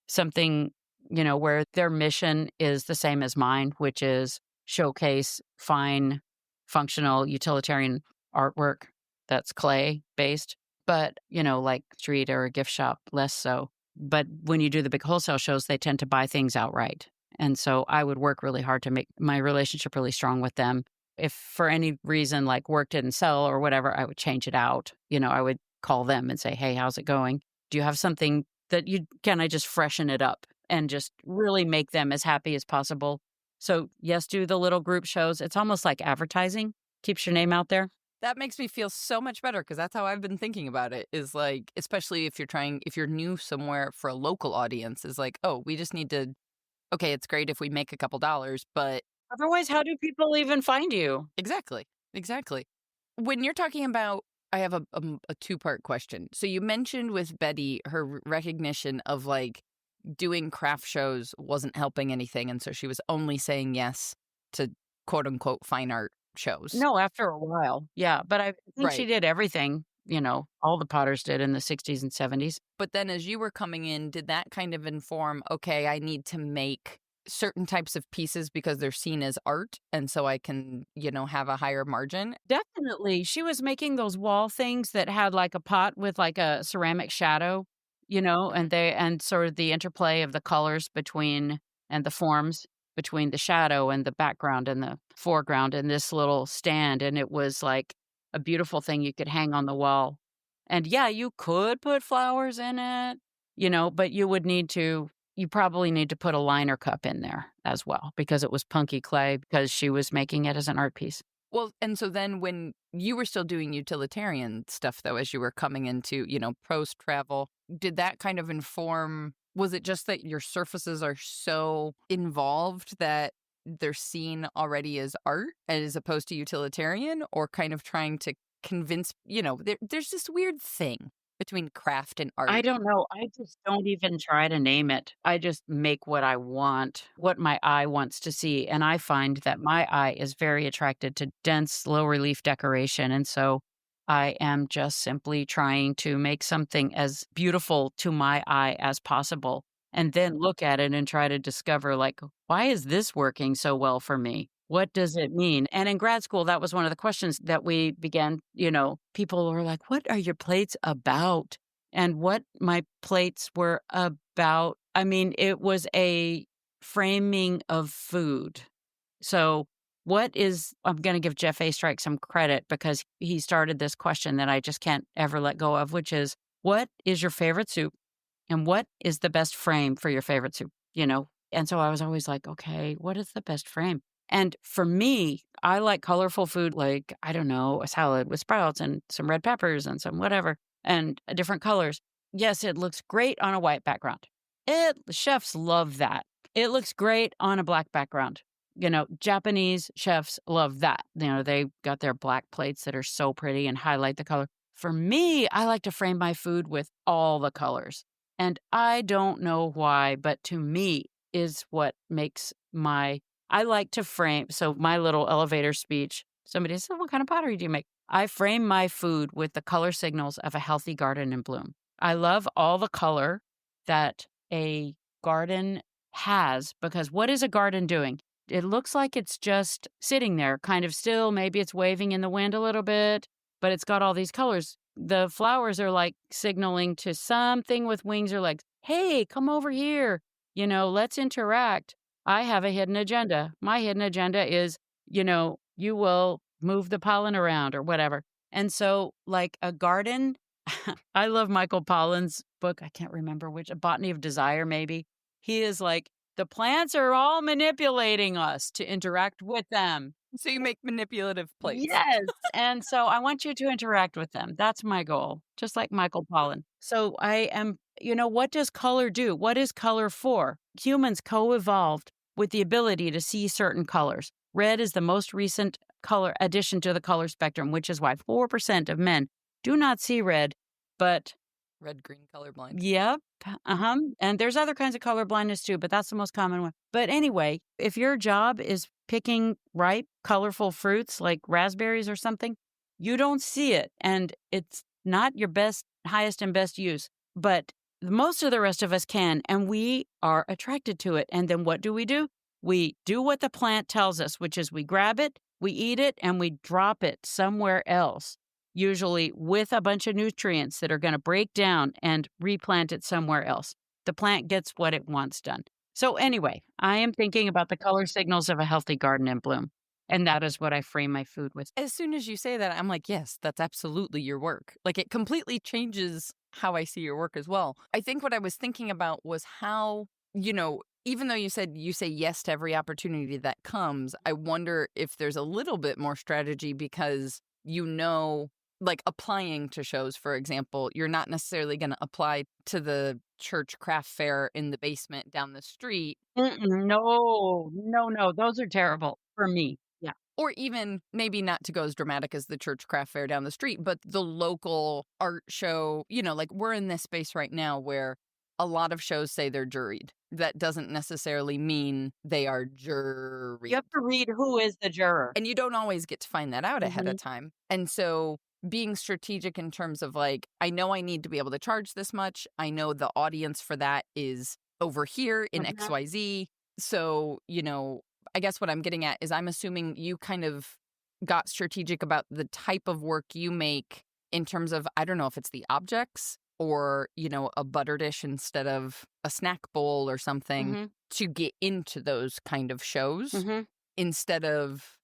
[SPEAKER 2] Something, where their mission is the same as mine, which is showcase fine, functional, utilitarian artwork that's clay based. But, like street or a gift shop, less so. But when you do the big wholesale shows, they tend to buy things outright. And so I would work really hard to make my relationship really strong with them. If for any reason, like work didn't sell or whatever, I would change it out. I would call them and say, "Hey, how's it going? Do you have something that can I just freshen it up and just really make them as happy as possible?" So, yes, do the little group shows. It's almost like advertising, keeps your name out there.
[SPEAKER 1] That makes me feel so much better because that's how I've been thinking about it is like, especially if you're new somewhere for a local audience, is like, oh, we just need to, okay, it's great if we make a couple dollars, but
[SPEAKER 2] Otherwise, how do people even find you?
[SPEAKER 1] exactly, exactly. When you're talking about, I have a two-part question. So you mentioned with Betty, her recognition of like doing craft shows wasn't helping anything. And so she was only saying yes to quote unquote fine art shows.
[SPEAKER 2] No, after a while. Yeah, but I think she
[SPEAKER 1] Right.
[SPEAKER 2] did everything, all the potters did in the '60s and '70s.
[SPEAKER 1] But then as you were coming in, did that kind of inform, okay, I need to make certain types of pieces because they're seen as art and so I can, have a higher margin?
[SPEAKER 2] Definitely. She was making those wall things that had, like, a pot with, like, a ceramic shadow,
[SPEAKER 1] Mhm.
[SPEAKER 2] and sort of the interplay of the colors between and the forms between the shadow and the background and the foreground in this little stand, and it was, like, a beautiful thing you could hang on the wall. And, yeah, you could put flowers in it, but you probably need to put a liner cup in there as well because it was punky clay because she was making it as an art piece.
[SPEAKER 1] Well, and so then when you were still doing utilitarian stuff, though, as you were coming into, post travel, did that kind of inform? Was it just that your surfaces are so involved that they're seen already as art as opposed to utilitarian, or kind of trying to convince, there's this weird thing between craft and
[SPEAKER 2] I
[SPEAKER 1] art.
[SPEAKER 2] don't know, I just don't even try to name it. I just make what I want, what my eye wants to see, and I find that my eye is very attracted to dense, low relief decoration, and so I am just simply trying to make something as beautiful to my eye as possible, and then look at it and try to discover, like, "Why is this working so well for me? What does it mean?" And in grad school, that was one of the questions that we began people were like, "What are your plates about?" And what my plates were about, I mean, it was a framing of food. So, I'm gonna give Jeff A. Strike some credit because he started this question that I just can't ever let go of, which is, "What is your favorite soup, and what is the best frame for your favorite soup?" And so I was always like, "Okay, what is the best frame?" And for me, I like colorful food like, I don't know, a salad with sprouts and some red peppers and some whatever, and different colors. Yes, it looks great on a white background. Chefs love that. It looks great on a black background. Japanese chefs love that. They got their black plates that are so pretty and highlight the color. For me, I like to frame my food with all the colors. And I don't know why, but to me is what makes I like to frame. So my little elevator speech, somebody said, "What kind of pottery do you make?" I frame my food with the color signals of a healthy garden in bloom. I love all the color that a garden has because what is a garden doing? It looks like it's just sitting there, kind of still. Maybe it's waving in the wind a little bit, but it's got all these colors. The flowers are like signaling to something with wings or legs. Hey, come over here. Let's interact. I have a hidden agenda. My hidden agenda is, you will move the pollen around or whatever. And so, like a garden, I love Michael Pollan's book. I can't remember which, A Botany of Desire, maybe. He is like, the plants are all manipulating us to interact with them.
[SPEAKER 1] So you make manipulative plates.
[SPEAKER 2] Yes, and so I want you to interact with them. That's my goal, just like Michael Pollan. So what does color do? What is color for? Humans co-evolved with the ability to see certain colors. Red is the most recent color addition to the color spectrum, which is why 4% of men do not see red, but
[SPEAKER 1] Red, green, colorblind.
[SPEAKER 2] yep. Uh-huh. And there's other kinds of color blindness too, but that's the most common one. But anyway, if your job is picking ripe, colorful fruits like raspberries or something, you don't see it. And it's not your highest and best use. But most of the rest of us can, and we are attracted to it. And then what do? We do what the plant tells us, which is we grab it, we eat it, and we drop it somewhere else, usually with a bunch of nutrients that are going to break down and replant it somewhere else. the plant gets what it wants done. So anyway, I am thinking about the color signals of a healthy garden in bloom. And that is what I frame my food with.
[SPEAKER 1] As soon as you say that, I'm like, yes, that's absolutely your work. Like it completely changes how I see your work as well. I think what I was thinking about was how, even though you said you say yes to every opportunity that comes, I wonder if there's a little bit more strategy because like applying to shows, for example, you're not necessarily going to apply to the church craft fair in the basement down the street.
[SPEAKER 2] Mm-mm, no, no, no. Those are terrible for me. Yeah.
[SPEAKER 1] Or even maybe not to go as dramatic as the church craft fair down the street, but the local art show, like we're in this space right now where a lot of shows say they're juried. That doesn't necessarily mean they are
[SPEAKER 2] You
[SPEAKER 1] juried.
[SPEAKER 2] have to read who is the juror.
[SPEAKER 1] And you don't always get to find that out ahead of
[SPEAKER 2] Mhm.
[SPEAKER 1] time. And so being strategic in terms of like, I know I need to be able to charge this much. I know the audience for that is over here in
[SPEAKER 2] Mhm.
[SPEAKER 1] XYZ. So, I guess what I'm getting at is I'm assuming you kind of got strategic about the type of work you make in terms of, I don't know if it's the objects or, a butter dish instead of a snack bowl or something
[SPEAKER 2] Mhm.
[SPEAKER 1] to get into those kind of shows
[SPEAKER 2] Mhm.
[SPEAKER 1] instead of,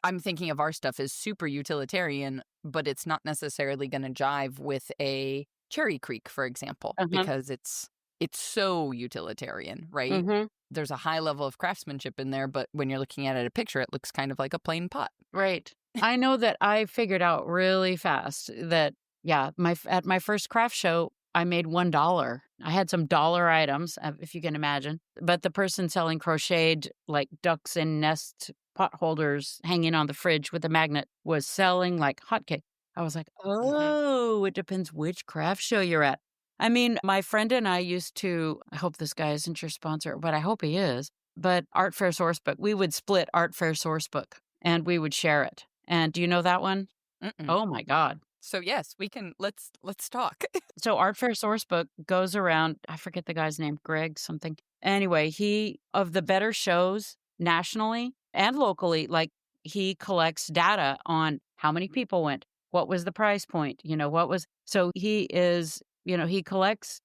[SPEAKER 1] I'm thinking of our stuff as super utilitarian, but it's not necessarily going to jive with a Cherry Creek, for example,
[SPEAKER 2] Uh-huh.
[SPEAKER 1] because it's so utilitarian, right?
[SPEAKER 2] Mhm.
[SPEAKER 1] There's a high level of craftsmanship in there, but when you're looking at it a picture, it looks kind of like a plain pot.
[SPEAKER 2] Right. I know that I figured out really fast that, yeah, at my first craft show, I made $1. I had some dollar items, if you can imagine, but the person selling crocheted like ducks in nest pot holders hanging on the fridge with a magnet was selling like hotcake. I was like,
[SPEAKER 1] Mhm.
[SPEAKER 2] oh, it depends which craft show you're at. I mean, my friend and I used to, I hope this guy isn't your sponsor, but I hope he is, but Art Fair Sourcebook, we would split Art Fair Sourcebook and we would share it. And do you know that one?
[SPEAKER 1] Mm-mm.
[SPEAKER 2] Oh my god.
[SPEAKER 1] So yes, let's talk.
[SPEAKER 2] So Art Fair Sourcebook goes around, I forget the guy's name, Greg something. Anyway, he of the better shows nationally and locally, like he collects data on how many people went, what was the price point, what was so he is, he collects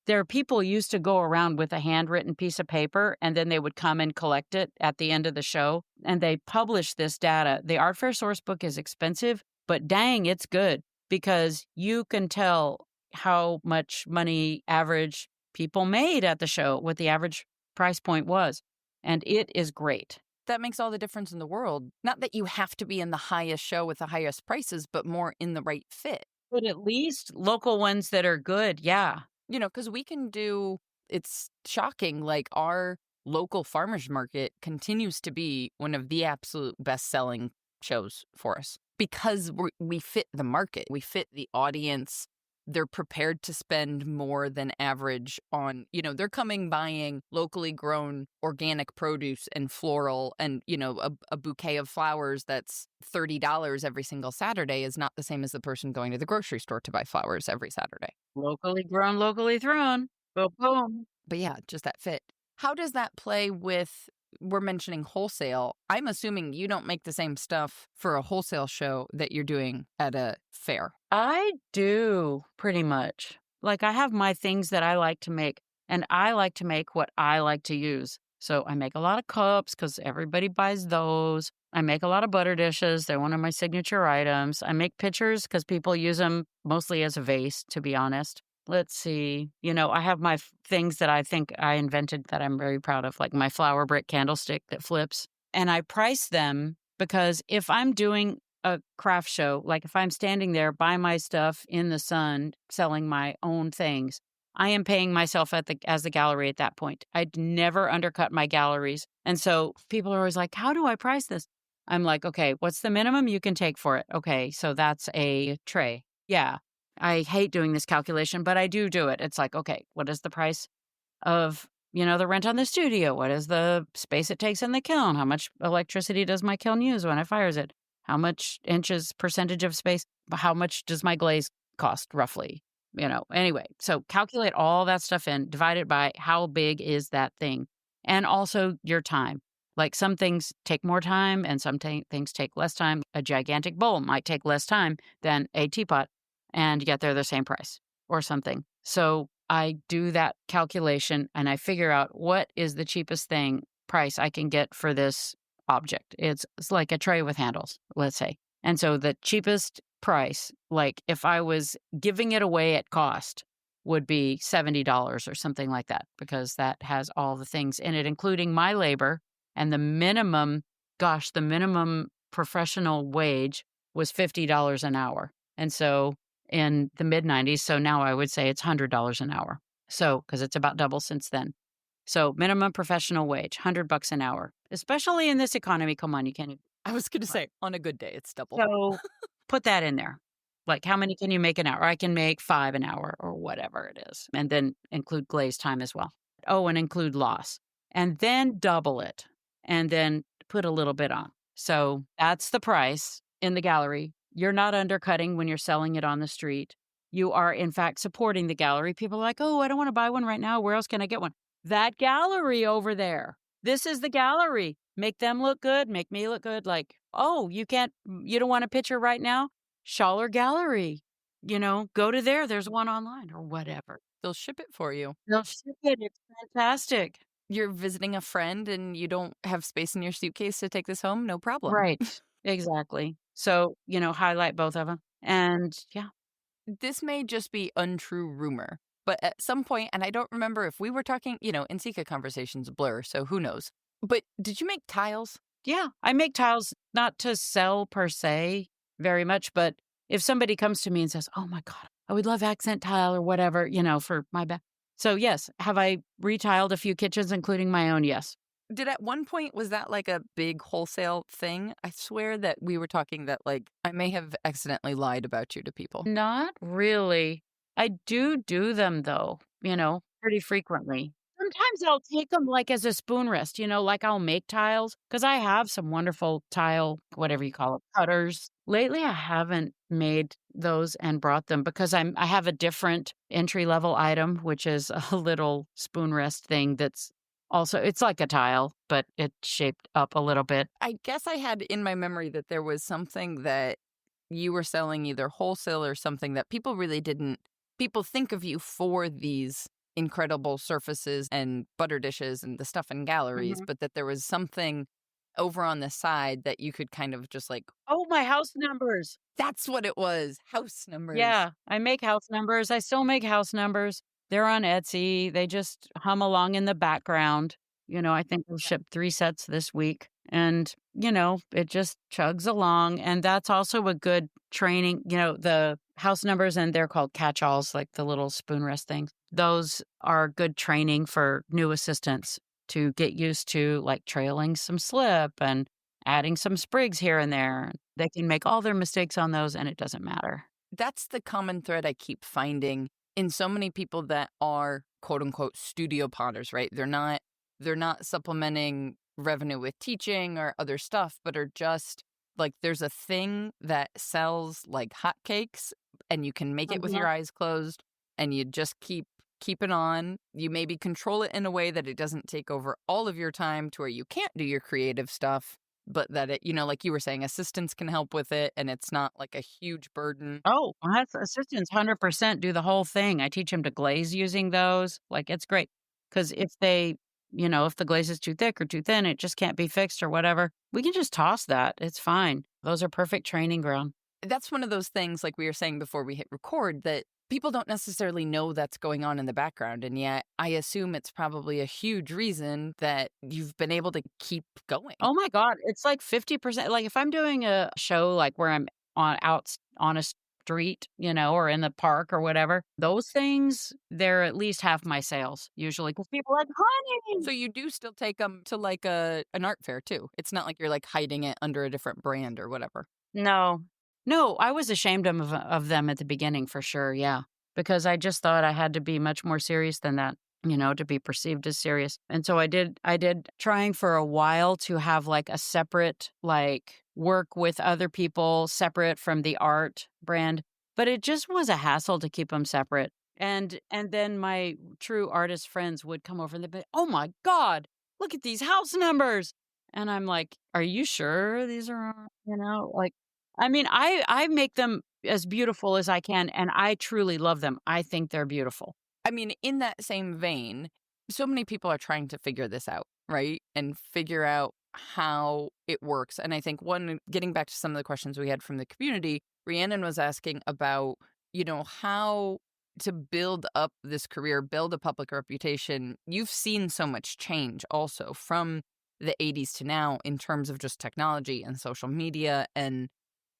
[SPEAKER 2] there are people used to go around with a handwritten piece of paper, and then they would come and collect it at the end of the show, and they publish this data. The Art Fair source book is expensive, but dang, it's good because you can tell how much money average people made at the show, what the average price point was, and it is great.
[SPEAKER 1] That makes all the difference in the world. Not that you have to be in the highest show with the highest prices, but more in the right fit.
[SPEAKER 2] But at least local ones that are good, yeah.
[SPEAKER 1] Because we can it's shocking. Like our local farmers market continues to be one of the absolute best selling shows for us because we fit the market, we fit the audience. They're prepared to spend more than average on, they're coming buying locally grown organic produce and floral and, a bouquet of flowers that's $30 every single Saturday is not the same as the person going to the grocery store to buy flowers every Saturday.
[SPEAKER 2] Locally grown, locally thrown. Boom, boom.
[SPEAKER 1] But yeah, just that fit. How does that play with, we're mentioning wholesale. I'm assuming you don't make the same stuff for a wholesale show that you're doing at a fair.
[SPEAKER 2] I do pretty much. Like I have my things that I like to make, and I like to make what I like to use. So I make a lot of cups because everybody buys those. I make a lot of butter dishes. They're one of my signature items. I make pitchers because people use them mostly as a vase, to be honest. Let's see. I have my things that I think I invented that I'm very proud of, like my flower brick candlestick that flips. And I price them because if I'm doing a craft show, like if I'm standing there by my stuff in the sun selling my own things, I am paying myself as the gallery at that point. I'd never undercut my galleries. And so people are always like, how do I price this? I'm like, okay, what's the minimum you can take for it? Okay, so that's a tray. Yeah. I hate doing this calculation, but I do it. It's like, okay, what is the price of, the rent on the studio? What is the space it takes in the kiln? How much electricity does my kiln use when it fires it? How much percentage of space? How much does my glaze cost roughly? Anyway, so calculate all that stuff in, divide it by how big is that thing. And also your time. Like some things take more time and some things take less time. A gigantic bowl might take less time than a teapot, and yet they're the same price or something. So I do that calculation and I figure out what is the cheapest price I can get for this object. It's like a tray with handles, let's say. And so the cheapest price, like if I was giving it away at cost, would be $70 or something like that, because that has all the things in it, including my labor. And the minimum professional wage was $50 an hour. And so in the mid 90s, so now I would say it's $100 an hour. So, because it's about double since then. So minimum professional wage, $100 an hour, especially in this economy. Come on, you can't.
[SPEAKER 1] I was going to say, on a good day, it's double.
[SPEAKER 2] So put that in there. Like, how many can you make an hour? I can make 5 an hour or whatever it is. And then include glaze time as well. Oh, and include loss. And then double it. And then put a little bit on. So that's the price in the gallery. You're not undercutting when you're selling it on the street. You are, in fact, supporting the gallery. People are like, oh, I don't want to buy one right now. Where else can I get one? That gallery over there. This is the gallery. Make them look good. Make me look good. Like, oh, you don't want a picture right now? Schaller Gallery. Go to there. There's one online or whatever.
[SPEAKER 1] They'll ship it for you.
[SPEAKER 2] They'll ship it. It's fantastic.
[SPEAKER 1] You're visiting a friend and you don't have space in your suitcase to take this home? No problem.
[SPEAKER 2] Right. Exactly. So, highlight both of them. And yeah.
[SPEAKER 1] This may just be untrue rumor, but at some point, and I don't remember if we were talking, Nsika conversations blur, so who knows. But did you make tiles?
[SPEAKER 2] Yeah, I make tiles not to sell per se very much, but if somebody comes to me and says, oh my God, I would love accent tile or whatever, for my back. So yes, have I retiled a few kitchens, including my own? Yes.
[SPEAKER 1] Did at one point, was that like a big wholesale thing? I swear that we were talking that I may have accidentally lied about you to people.
[SPEAKER 2] Not really. I do them though, pretty frequently. Sometimes I'll take them as a spoon rest, I'll make tiles because I have some wonderful tile, whatever you call it, cutters. Lately, I haven't made those and brought them because I have a different entry level item, which is a little spoon rest thing that's also, it's like a tile, but it's shaped up a little bit.
[SPEAKER 1] I guess I had in my memory that there was something that you were selling either wholesale or something that people really didn't. People think of you for these incredible surfaces and butter dishes and the stuff in galleries, but that there was something over on the side that you could kind of just
[SPEAKER 2] oh, my house numbers.
[SPEAKER 1] That's what it was. House numbers.
[SPEAKER 2] Yeah, I make house numbers. I still make house numbers. They're on Etsy. They just hum along in the background. I think we'll ship 3 sets this week. And, it just chugs along. And that's also a good training, the house numbers, and they're called catch-alls, like the little spoon rest things. Those are good training for new assistants to get used to, trailing some slip and adding some sprigs here and there. They can make all their mistakes on those, and it doesn't matter.
[SPEAKER 1] That's the common thread I keep finding in so many people that are quote unquote studio potters, right? They're not supplementing revenue with teaching or other stuff, but are just there's a thing that sells like hotcakes and you can make it with your eyes closed and you just keep it on. You maybe control it in a way that it doesn't take over all of your time to where you can't do your creative stuff, but that it, like you were saying, assistants can help with it and it's not like a huge burden.
[SPEAKER 2] Oh, that's assistants 100% do the whole thing. I teach them to glaze using those. It's great. Because if if the glaze is too thick or too thin, it just can't be fixed or whatever, we can just toss that. It's fine. Those are perfect training ground.
[SPEAKER 1] That's one of those things, like we were saying before we hit record, that people don't necessarily know that's going on in the background. And yet I assume it's probably a huge reason that you've been able to keep going.
[SPEAKER 2] Oh my God. It's 50%. If I'm doing a show, where I'm out on a street, or in the park or whatever, those things, they're at least half my sales usually because people are like, honey.
[SPEAKER 1] So you do still take them to an art fair too. It's not like you're hiding it under a different brand or whatever.
[SPEAKER 2] No, I was ashamed of them at the beginning for sure. Yeah. Because I just thought I had to be much more serious than that, to be perceived as serious. And so I did trying for a while to have a separate, work with other people separate from the art brand, but it just was a hassle to keep them separate. And then my true artist friends would come over and they'd be, oh my God, look at these house numbers. And I'm like, are you sure these are, I make them as beautiful as I can, and I truly love them. I think they're beautiful.
[SPEAKER 1] I mean, in that same vein, so many people are trying to figure this out, right? And figure out how it works. And I think getting back to some of the questions we had from the community, Rhiannon was asking about, how to build up this career, build a public reputation. You've seen so much change also from the 80s to now in terms of just technology and social media and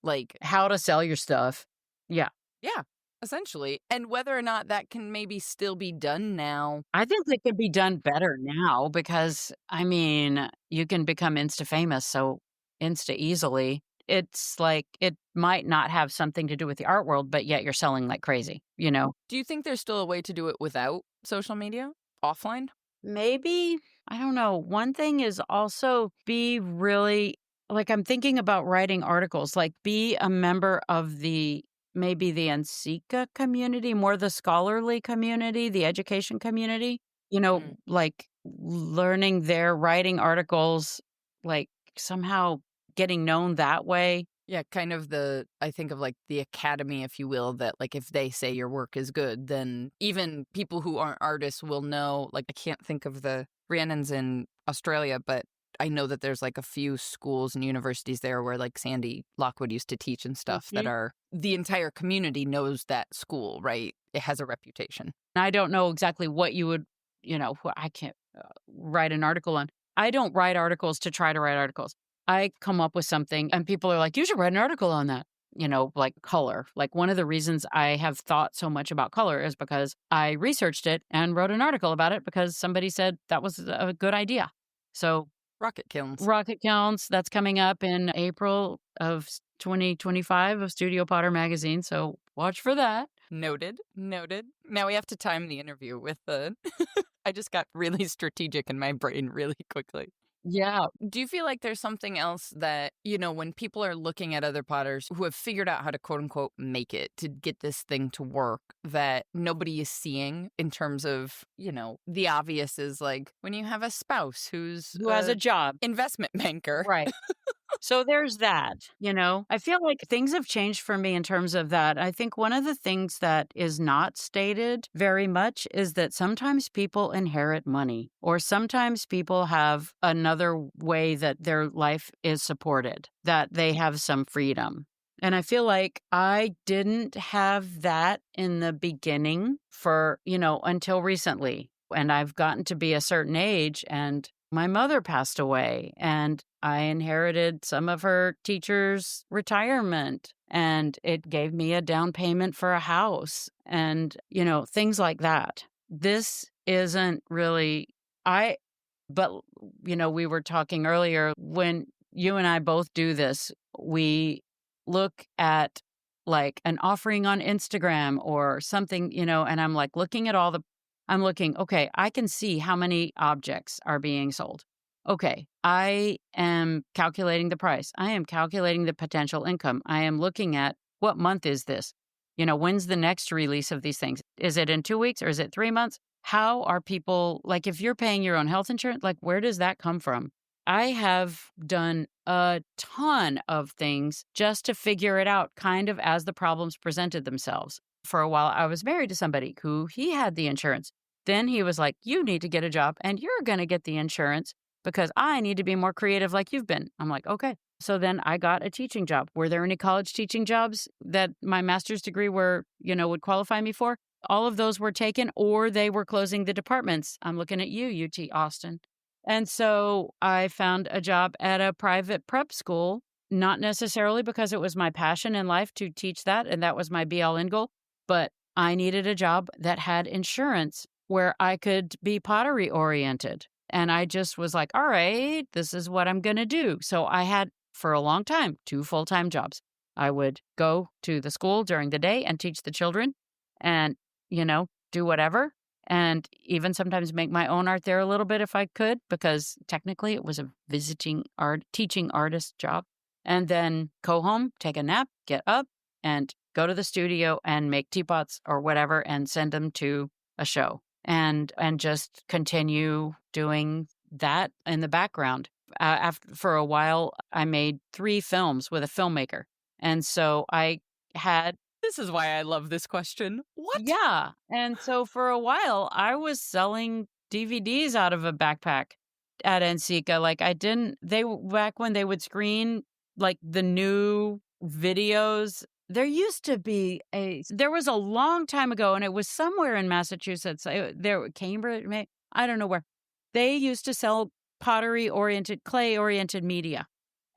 [SPEAKER 1] like,
[SPEAKER 2] How to sell your stuff. Yeah.
[SPEAKER 1] yeah, essentially. And whether or not that can maybe still be done now.
[SPEAKER 2] I think it could be done better now because, I mean, you can become Insta famous so Insta easily. It's like it might not have something to do with the art world, but yet you're selling like crazy, you know?
[SPEAKER 1] Do you think there's still a way to do it without social media? Offline?
[SPEAKER 2] Maybe, I don't know. One thing is also be really like I'm thinking about writing articles, like be a member of maybe the NCECA community, more the scholarly community, the education community,
[SPEAKER 1] Mm.
[SPEAKER 2] like learning there, writing articles, like somehow getting known that way.
[SPEAKER 1] Yeah, kind of I think of like the academy, if you will, that like if they say your work is good, then even people who aren't artists will know. Like, I can't think of Rhiannon's in Australia, but I know that there's like a few schools and universities there where like Sandy Lockwood used to teach and stuff that
[SPEAKER 2] Mhm.
[SPEAKER 1] are the entire community knows that school, right? It has a reputation.
[SPEAKER 2] I don't know exactly what you would, I can't write an article on. I don't write articles to try to write articles. I come up with something and people are like, you should write an article on that. Like color. Like one of the reasons I have thought so much about color is because I researched it and wrote an article about it because somebody said that was a good idea. So
[SPEAKER 1] Rocket kilns.
[SPEAKER 2] Rocket Counts, that's coming up in April of 2025 of Studio Potter Magazine. So watch for that.
[SPEAKER 1] Noted. Noted. Now we have to time the interview with the. I just got really strategic in my brain really quickly.
[SPEAKER 2] Yeah.
[SPEAKER 1] Do you feel like there's something else that, when people are looking at other potters who have figured out how to quote unquote make it to get this thing to work that nobody is seeing in terms of, the obvious is like when you have a spouse who's
[SPEAKER 2] Who has a job.
[SPEAKER 1] investment banker.
[SPEAKER 2] Right. So there's that. I feel like things have changed for me in terms of that. I think one of the things that is not stated very much is that sometimes people inherit money, or sometimes people have another way that their life is supported, that they have some freedom. And I feel like I didn't have that in the beginning until recently. And I've gotten to be a certain age and my mother passed away and I inherited some of her teacher's retirement and it gave me a down payment for a house and, things like that. This isn't really, I, but, we were talking earlier when you and I both do this, we look at like an offering on Instagram or something, and I'm like looking at I'm looking, okay, I can see how many objects are being sold. Okay, I am calculating the price. I am calculating the potential income. I am looking at what month is this? When's the next release of these things? Is it in 2 weeks or is it 3 months? How are people, like, if you're paying your own health insurance, like, where does that come from? I have done a ton of things just to figure it out kind of as the problems presented themselves. For a while, I was married to somebody who he had the insurance. Then he was like, you need to get a job and you're going to get the insurance because I need to be more creative like you've been. I'm like, okay. So then I got a teaching job. Were there any college teaching jobs that my master's degree would qualify me for? All of those were taken or they were closing the departments. I'm looking at you, UT Austin. And so I found a job at a private prep school, not necessarily because it was my passion in life to teach that, and that was my be-all end-goal, but I needed a job that had insurance where I could be pottery oriented. And I just was like, all right, this is what I'm going to do. So I had, for a long time, 2 full-time jobs. I would go to the school during the day and teach the children and, do whatever. And even sometimes make my own art there a little bit if I could, because technically it was a teaching artist job. And then go home, take a nap, get up, and go to the studio and make teapots or whatever and send them to a show and just continue doing that in the background. For a while, I made 3 films with a filmmaker. And so I had
[SPEAKER 1] This is why I love this question. What?
[SPEAKER 2] Yeah, and so for a while, I was selling DVDs out of a backpack at NCECA, like, I didn't back when they would screen, like, the new videos, there was a long time ago, and it was somewhere in Massachusetts, Cambridge, I don't know where. They used to sell pottery-oriented, clay-oriented media,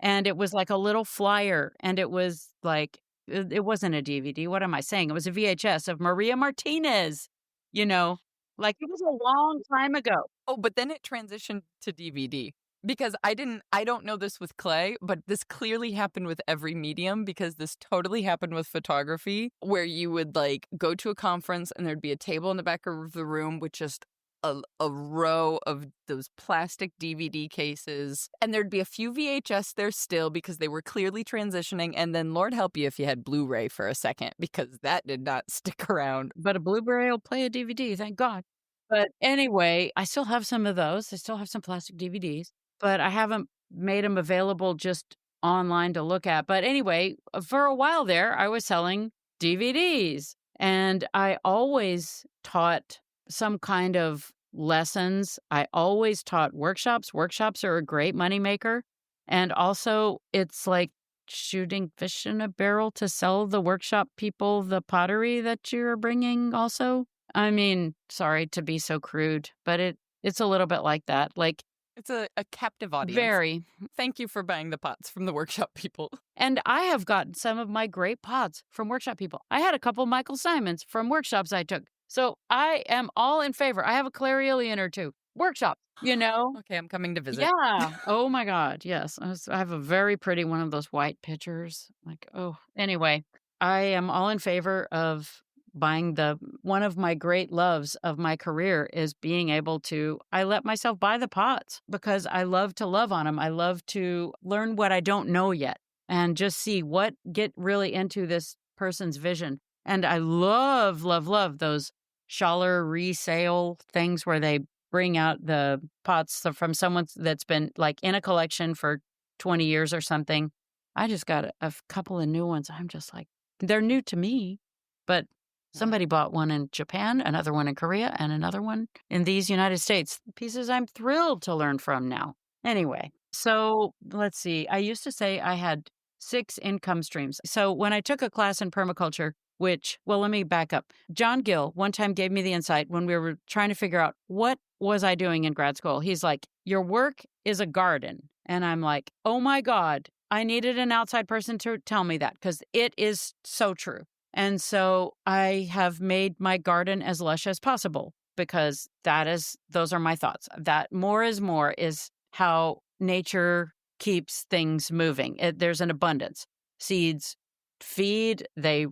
[SPEAKER 2] and it was like a little flyer, and it was like it wasn't a DVD, what am I saying? It was a VHS of Maria Martinez, you know? Like, it was a long time ago.
[SPEAKER 1] Oh, but then it transitioned to DVD because I don't know this with clay, but this clearly happened with every medium because this totally happened with photography where you would like go to a conference and there'd be a table in the back of the room with just a row of those plastic DVD cases, and there'd be a few VHS there still because they were clearly transitioning, and then Lord help you if you had Blu-ray for a second because that did not stick around.
[SPEAKER 2] But a Blu-ray will play a DVD, thank God. But anyway, I still have some of those. I still have some plastic DVDs, but I haven't made them available just online to look at. But anyway, for a while there, I was selling DVDs, and I always taught some kind of lessons. I always taught workshops. Workshops are a great moneymaker. And also, it's like shooting fish in a barrel to sell the workshop people the pottery that you're bringing also. I mean, sorry to be so crude, but it's a little bit like that. Like,
[SPEAKER 1] It's a captive audience.
[SPEAKER 2] very.
[SPEAKER 1] Thank you for buying the pots from the workshop people.
[SPEAKER 2] And I have gotten some of my great pots from workshop people. I had a couple Michael Simons from workshops I took. So I am all in favor. I have a Clariolian or two. Workshops, you know?
[SPEAKER 1] Okay, I'm coming to visit.
[SPEAKER 2] Yeah. Oh my God. Yes. I have a very pretty one of those white pitchers. Like, oh, anyway, I am all in favor of buying one of my great loves of my career is being able to, I let myself buy the pots because I love to love on them. I love to learn what I don't know yet and just see get really into this person's vision. And I love, love, love those Schaller resale things where they bring out the pots from someone that's been like in a collection for 20 years or something. I just got a couple of new ones. I'm just like, they're new to me, but somebody bought one in Japan, another one in Korea, and another one in these United States. Pieces I'm thrilled to learn from now. Anyway, so let's see. I used to say I had 6 income streams. So when I took a class in permaculture, let me back up. John Gill one time gave me the insight when we were trying to figure out what was I doing in grad school. He's like, your work is a garden. And I'm like, oh my God, I needed an outside person to tell me that because it is so true. And so I have made my garden as lush as possible because those are my thoughts. That more is more is how nature keeps things moving. There's an abundance. Seeds feed, they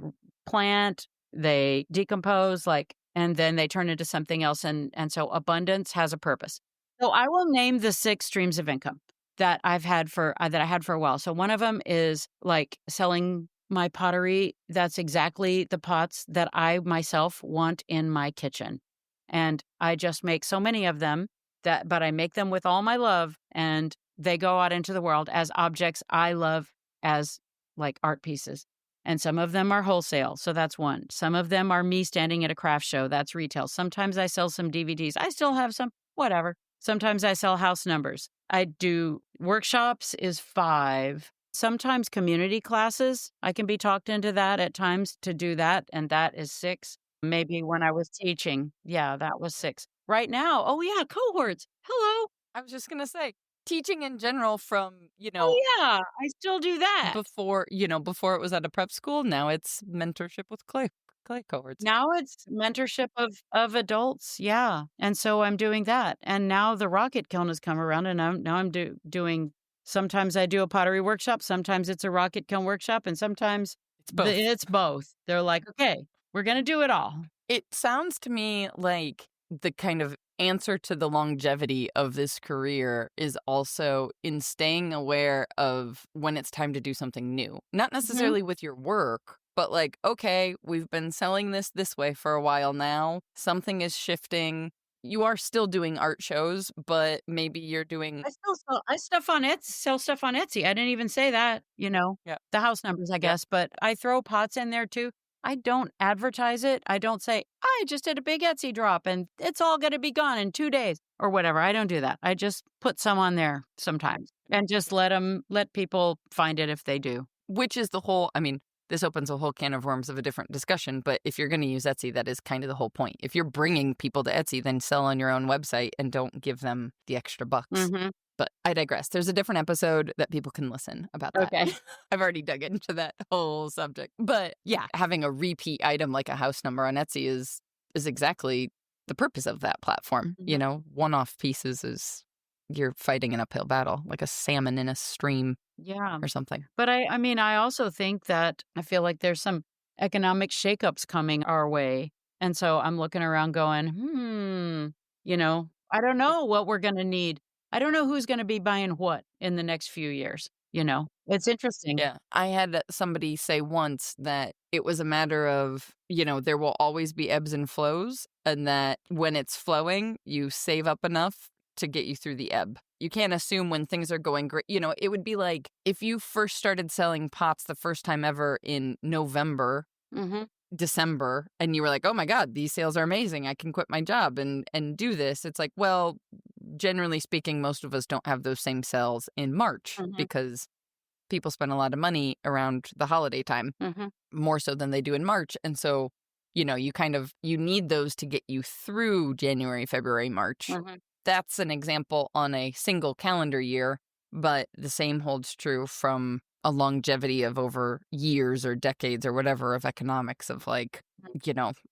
[SPEAKER 2] plant, they decompose, and then they turn into something else. And so abundance has a purpose. So I will name the 6 streams of income that I had for a while. So one of them is like selling my pottery. That's exactly the pots that I myself want in my kitchen. And I just make so many of them but I make them with all my love and they go out into the world as objects I love as like art pieces. And some of them are wholesale. So that's one. Some of them are me standing at a craft show. That's retail. Sometimes I sell some DVDs. I still have some, whatever. Sometimes I sell house numbers. I do workshops is 5. Sometimes community classes. I can be talked into that at times to do that. And that is 6. Maybe when I was teaching. Yeah, that was 6. Right now, oh yeah, cohorts. Hello.
[SPEAKER 1] I was just going to say, teaching in general from,
[SPEAKER 2] Oh yeah, I still do that.
[SPEAKER 1] before it was at a prep school, now it's mentorship with clay cohorts.
[SPEAKER 2] Now it's mentorship of adults, yeah, and so I'm doing that, and now the rocket kiln has come around, and I'm doing. Sometimes I do a pottery workshop, sometimes it's a rocket kiln workshop, and sometimes
[SPEAKER 1] It's both.
[SPEAKER 2] It's both. They're like, okay, we're gonna do it all.
[SPEAKER 1] It sounds to me like the kind of answer to the longevity of this career is also in staying aware of when it's time to do something new. Not necessarily with your work, but like, okay, we've been selling this way for a while now. Something is shifting. You are still doing art shows, but maybe you're doing...
[SPEAKER 2] I sell stuff on Etsy. I didn't even say that,
[SPEAKER 1] Yeah.
[SPEAKER 2] the house numbers, I guess, but I throw pots in there too. I don't advertise it. I don't say, I just did a big Etsy drop and it's all going to be gone in 2 days or whatever. I don't do that. I just put some on there sometimes and just let people find it if they do.
[SPEAKER 1] Which is the whole, I mean, this opens a whole can of worms of a different discussion, but if you're going to use Etsy, that is kind of the whole point. If you're bringing people to Etsy, then sell on your own website and don't give them the extra bucks.
[SPEAKER 2] Mhm.
[SPEAKER 1] But I digress. There's a different episode that people can listen about that.
[SPEAKER 2] Okay.
[SPEAKER 1] I've already dug into that whole subject. But yeah, having a repeat item like a house number on Etsy is exactly the purpose of that platform. You
[SPEAKER 2] Mhm.
[SPEAKER 1] know, one-off pieces is you're fighting an uphill battle, like a salmon in a stream
[SPEAKER 2] Yeah.
[SPEAKER 1] or something.
[SPEAKER 2] But I mean, I also think that I feel like there's some economic shakeups coming our way. And so I'm looking around going, I don't know what we're going to need. I don't know who's going to be buying what in the next few years. It's interesting.
[SPEAKER 1] Yeah. I had somebody say once that it was a matter of, there will always be ebbs and flows, and that when it's flowing, you save up enough to get you through the ebb. You can't assume when things are going great. It would be like if you first started selling pots the first time ever in November,
[SPEAKER 2] Hmm.
[SPEAKER 1] December, and you were like, oh my God, these sales are amazing. I can quit my job and do this. It's like, well, generally speaking, most of us don't have those same sales in March
[SPEAKER 2] Hmm.
[SPEAKER 1] because people spend a lot of money around the holiday time,
[SPEAKER 2] Hmm.
[SPEAKER 1] more so than they do in March. And so, you need those to get you through January, February, March.
[SPEAKER 2] Hmm.
[SPEAKER 1] That's an example on a single calendar year, but the same holds true from a longevity of over years or decades or whatever of economics of like,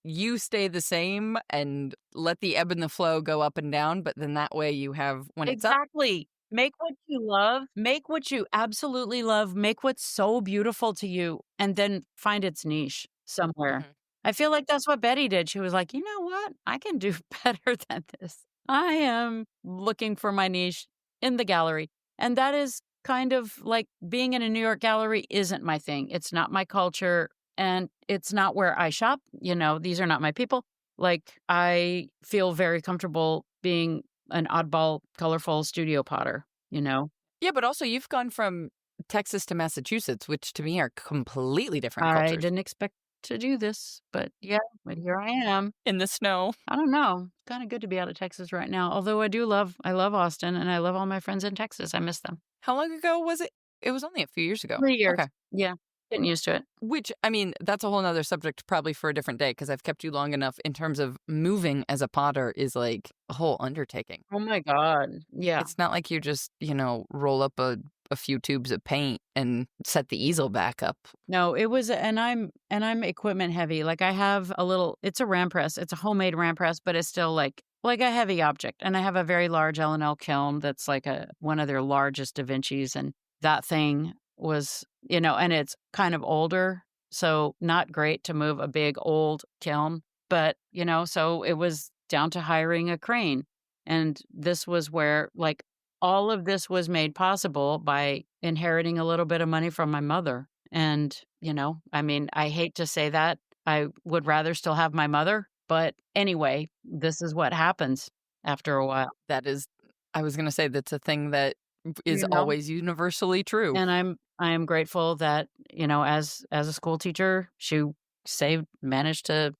[SPEAKER 1] you stay the same and let the ebb and the flow go up and down. But then that way you have when it's up.
[SPEAKER 2] Exactly. Make what you love, make what you absolutely love, make what's so beautiful to you, and then find its niche somewhere.
[SPEAKER 1] Mhm.
[SPEAKER 2] I feel like that's what Betty did. She was like, you know what? I can do better than this. I am looking for my niche in the gallery. And that is kind of like being in a New York gallery isn't my thing. It's not my culture and it's not where I shop. These are not my people. Like, I feel very comfortable being an oddball, colorful studio potter, you know?
[SPEAKER 1] Yeah, but also you've gone from Texas to Massachusetts, which to me are completely different
[SPEAKER 2] I
[SPEAKER 1] cultures.
[SPEAKER 2] didn't expect to do this, but yeah, but here I am.
[SPEAKER 1] In the snow.
[SPEAKER 2] I don't know. It's kinda good to be out of Texas right now, although I love Austin, and I love all my friends in Texas. I miss them.
[SPEAKER 1] How long ago was it? It was only a few years ago.
[SPEAKER 2] 3 years.
[SPEAKER 1] Okay.
[SPEAKER 2] Yeah, getting used to it.
[SPEAKER 1] Which, I mean, that's a whole nother subject probably for a different day because I've kept you long enough in terms of moving as a potter is like a whole undertaking.
[SPEAKER 2] Oh my god. Yeah.
[SPEAKER 1] It's not like you just, roll up a few tubes of paint and set the easel back up.
[SPEAKER 2] No, it was and I'm equipment heavy. Like, I have a little it's a ram press. It's a homemade ram press, but it's still like a heavy object. And I have a very large L&L kiln that's like one of their largest Da Vinci's, and that thing was, and it's kind of older, so not great to move a big old kiln, but, so it was down to hiring a crane. And this was where like all of this was made possible by inheriting a little bit of money from my mother. And, I mean, I hate to say that. I would rather still have my mother. But anyway, this is what happens after a while.
[SPEAKER 1] That is, I was going to say that's a thing that is
[SPEAKER 2] You know?
[SPEAKER 1] always universally true.
[SPEAKER 2] And I am grateful that, as a school teacher, she managed to,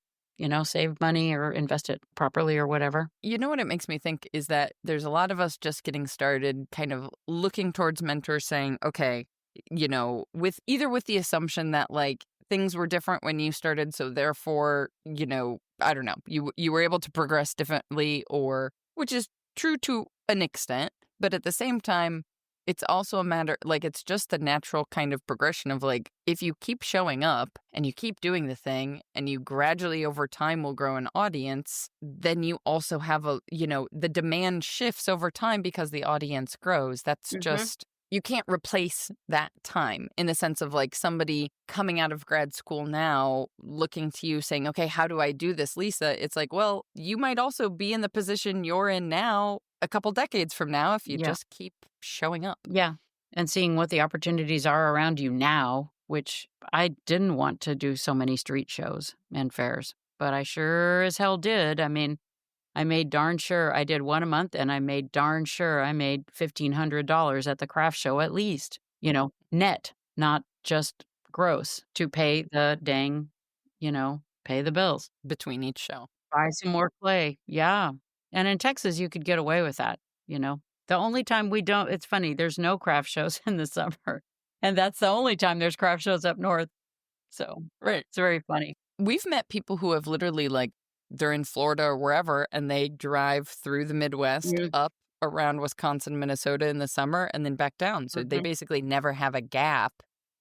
[SPEAKER 2] save money or invest it properly or whatever.
[SPEAKER 1] You know what it makes me think is that there's a lot of us just getting started, kind of looking towards mentors saying, okay, with the assumption that like things were different when you started. So therefore, I don't know, you were able to progress differently or which is true to an extent. But at the same time, it's also a matter like it's just the natural kind of progression of like if you keep showing up and you keep doing the thing and you gradually over time will grow an audience, then you also have the demand shifts over time because the audience grows. That's
[SPEAKER 2] Mhm.
[SPEAKER 1] just you can't replace that time in the sense of like somebody coming out of grad school now looking to you saying, okay, how do I do this, Lisa? It's like, well, you might also be in the position you're in now a couple decades from now if you
[SPEAKER 2] Yeah.
[SPEAKER 1] just keep showing up.
[SPEAKER 2] Yeah. And seeing what the opportunities are around you now, which I didn't want to do so many street shows and fairs, but I sure as hell did. I mean, I made darn sure I did one a month and I made darn sure I made $1,500 at the craft show at least, net, not just gross to pay the dang, pay the bills.
[SPEAKER 1] Between each show.
[SPEAKER 2] Buy some more clay. Yeah. And in Texas, you could get away with that, you know? The only time we don't it's funny, there's no craft shows in the summer, and that's the only time there's craft shows up north. So,
[SPEAKER 1] Right.
[SPEAKER 2] it's very funny.
[SPEAKER 1] We've met people who have literally, like, they're in Florida or wherever, and they drive through the Midwest
[SPEAKER 2] Mm,
[SPEAKER 1] up around Wisconsin, Minnesota in the summer, and then back down. So they
[SPEAKER 2] mhm.
[SPEAKER 1] basically never have a gap.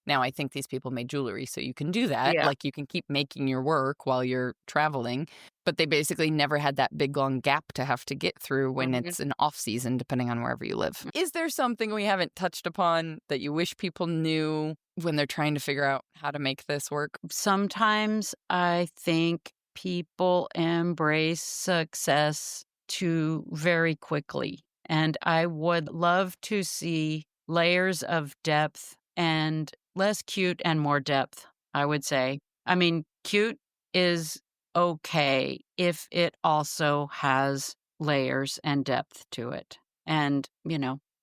[SPEAKER 1] Now, I think these people made jewelry, so you can do that.
[SPEAKER 2] Yeah.
[SPEAKER 1] Like, you can keep making your work while you're traveling, but they basically never had that big, long gap to have to get through when
[SPEAKER 2] Mhm.
[SPEAKER 1] it's an off season, depending on wherever you live. Is there something we haven't touched upon that you wish people knew when they're trying to figure out how to make this work?
[SPEAKER 2] Sometimes I think people embrace success too very quickly, and I would love to see layers of depth and less cute and more depth, I would say. I mean, cute is okay if it also has layers and depth to it. And,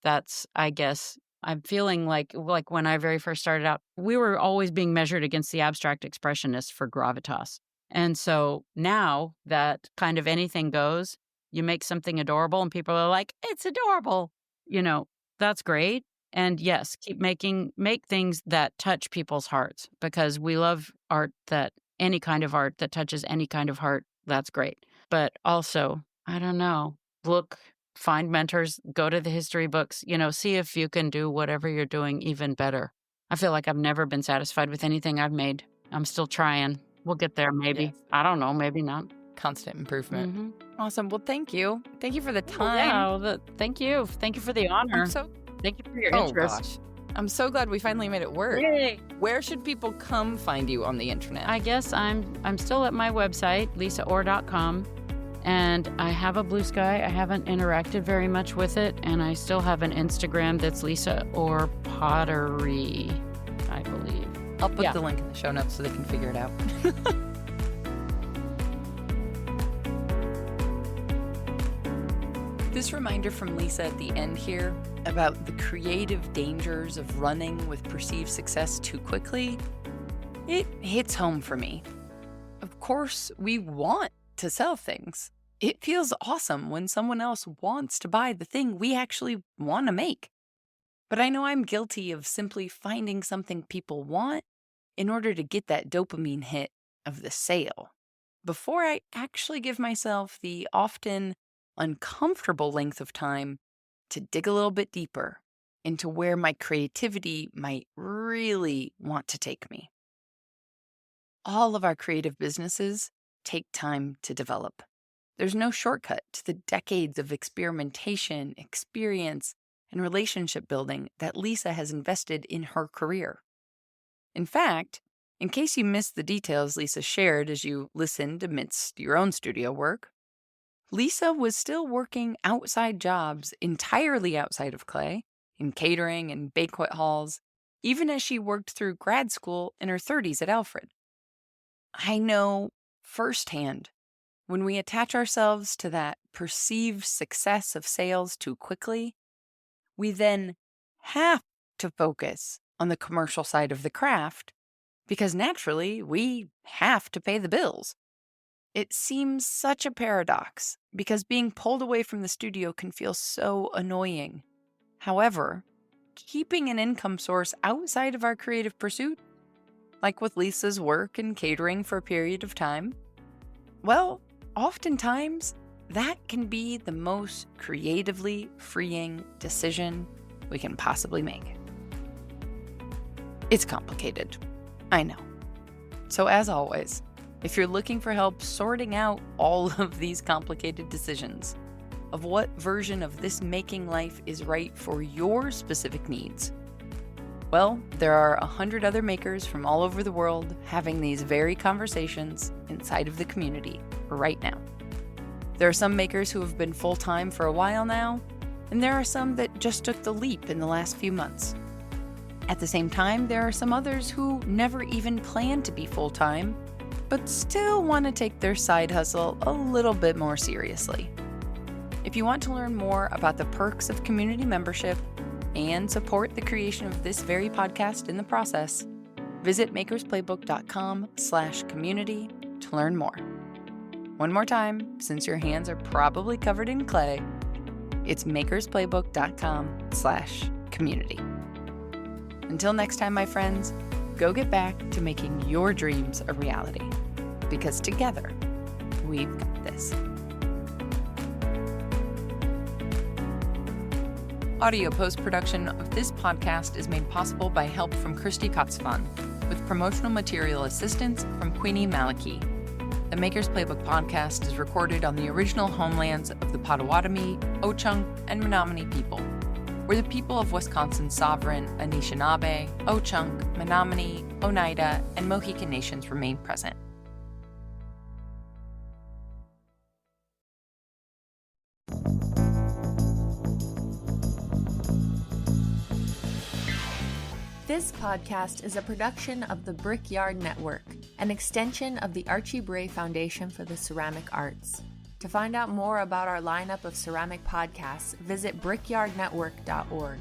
[SPEAKER 2] that's, I guess, I'm feeling like when I very first started out, we were always being measured against the abstract expressionists for gravitas. And so now that kind of anything goes, you make something adorable and people are like, "It's adorable." You know, that's great. And yes, make things that touch people's hearts because we love art that any kind of art that touches any kind of heart. That's great. But also, I don't know, find mentors, go to the history books, see if you can do whatever you're doing even better. I feel like I've never been satisfied with anything I've made. I'm still trying. We'll get there maybe.
[SPEAKER 1] Yes.
[SPEAKER 2] I don't know, maybe not.
[SPEAKER 1] Constant improvement.
[SPEAKER 2] Mhm.
[SPEAKER 1] Awesome. Well, thank you. Thank you for the time.
[SPEAKER 2] Yeah, thank you. Thank you for the honor.
[SPEAKER 1] I'm so
[SPEAKER 2] Thank you for your
[SPEAKER 1] Oh
[SPEAKER 2] interest.
[SPEAKER 1] gosh. I'm so glad we finally made it work.
[SPEAKER 2] Yay.
[SPEAKER 1] Where should people come find you on the internet?
[SPEAKER 2] I guess I'm still at my website, lisaorr.com, and I have a Blue Sky. I haven't interacted very much with it, and I still have an Instagram that's Lisa Orr Pottery, I believe.
[SPEAKER 1] I'll put
[SPEAKER 2] Yeah.
[SPEAKER 1] the link in the show notes so they can figure it out. This reminder from Lisa at the end here about the creative dangers of running with perceived success too quickly, it hits home for me. Of course, we want to sell things. It feels awesome when someone else wants to buy the thing we actually want to make. But I know I'm guilty of simply finding something people want in order to get that dopamine hit of the sale before I actually give myself the often uncomfortable length of time to dig a little bit deeper into where my creativity might really want to take me. All of our creative businesses take time to develop. There's no shortcut to the decades of experimentation, experience, and relationship building that Lisa has invested in her career. In fact, in case you missed the details Lisa shared as you listened amidst your own studio work, Lisa was still working outside jobs entirely outside of clay, in catering and banquet halls, even as she worked through grad school in her 30s at Alfred. I know firsthand when we attach ourselves to that perceived success of sales too quickly, we then have to focus on the commercial side of the craft because naturally we have to pay the bills. It seems such a paradox because being pulled away from the studio can feel so annoying. However, keeping an income source outside of our creative pursuit, like with Lisa's work in catering for a period of time, well, oftentimes that can be the most creatively freeing decision we can possibly make. It's complicated, I know. So as always, if you're looking for help sorting out all of these complicated decisions of what version of this making life is right for your specific needs, well, there are 100 other makers from all over the world having these very conversations inside of the community right now. There are some makers who have been full-time for a while now, and there are some that just took the leap in the last few months. At the same time, there are some others who never even planned to be full-time, but still want to take their side hustle a little bit more seriously. If you want to learn more about the perks of community membership and support the creation of this very podcast in the process, Visit makersplaybook.com/community to learn more. One more time, since your hands are probably covered in clay, it's makersplaybook.com/community. Until next time, my friends, go get back to making your dreams a reality, because together, we've got this. Audio post-production of this podcast is made possible by help from Kirsty Kotzfan, with promotional material assistance from Queenie Maliki. The Maker's Playbook podcast is recorded on the original homelands of the Potawatomi, Ho-Chunk, and Menominee people. We're the people of Wisconsin's sovereign Anishinaabe, Ho-Chunk, Menominee, Oneida, and Mohican nations remain present.
[SPEAKER 3] This podcast is a production of the Brickyard Network, an extension of the Archie Bray Foundation for the Ceramic Arts. To find out more about our lineup of ceramic podcasts, visit brickyardnetwork.org.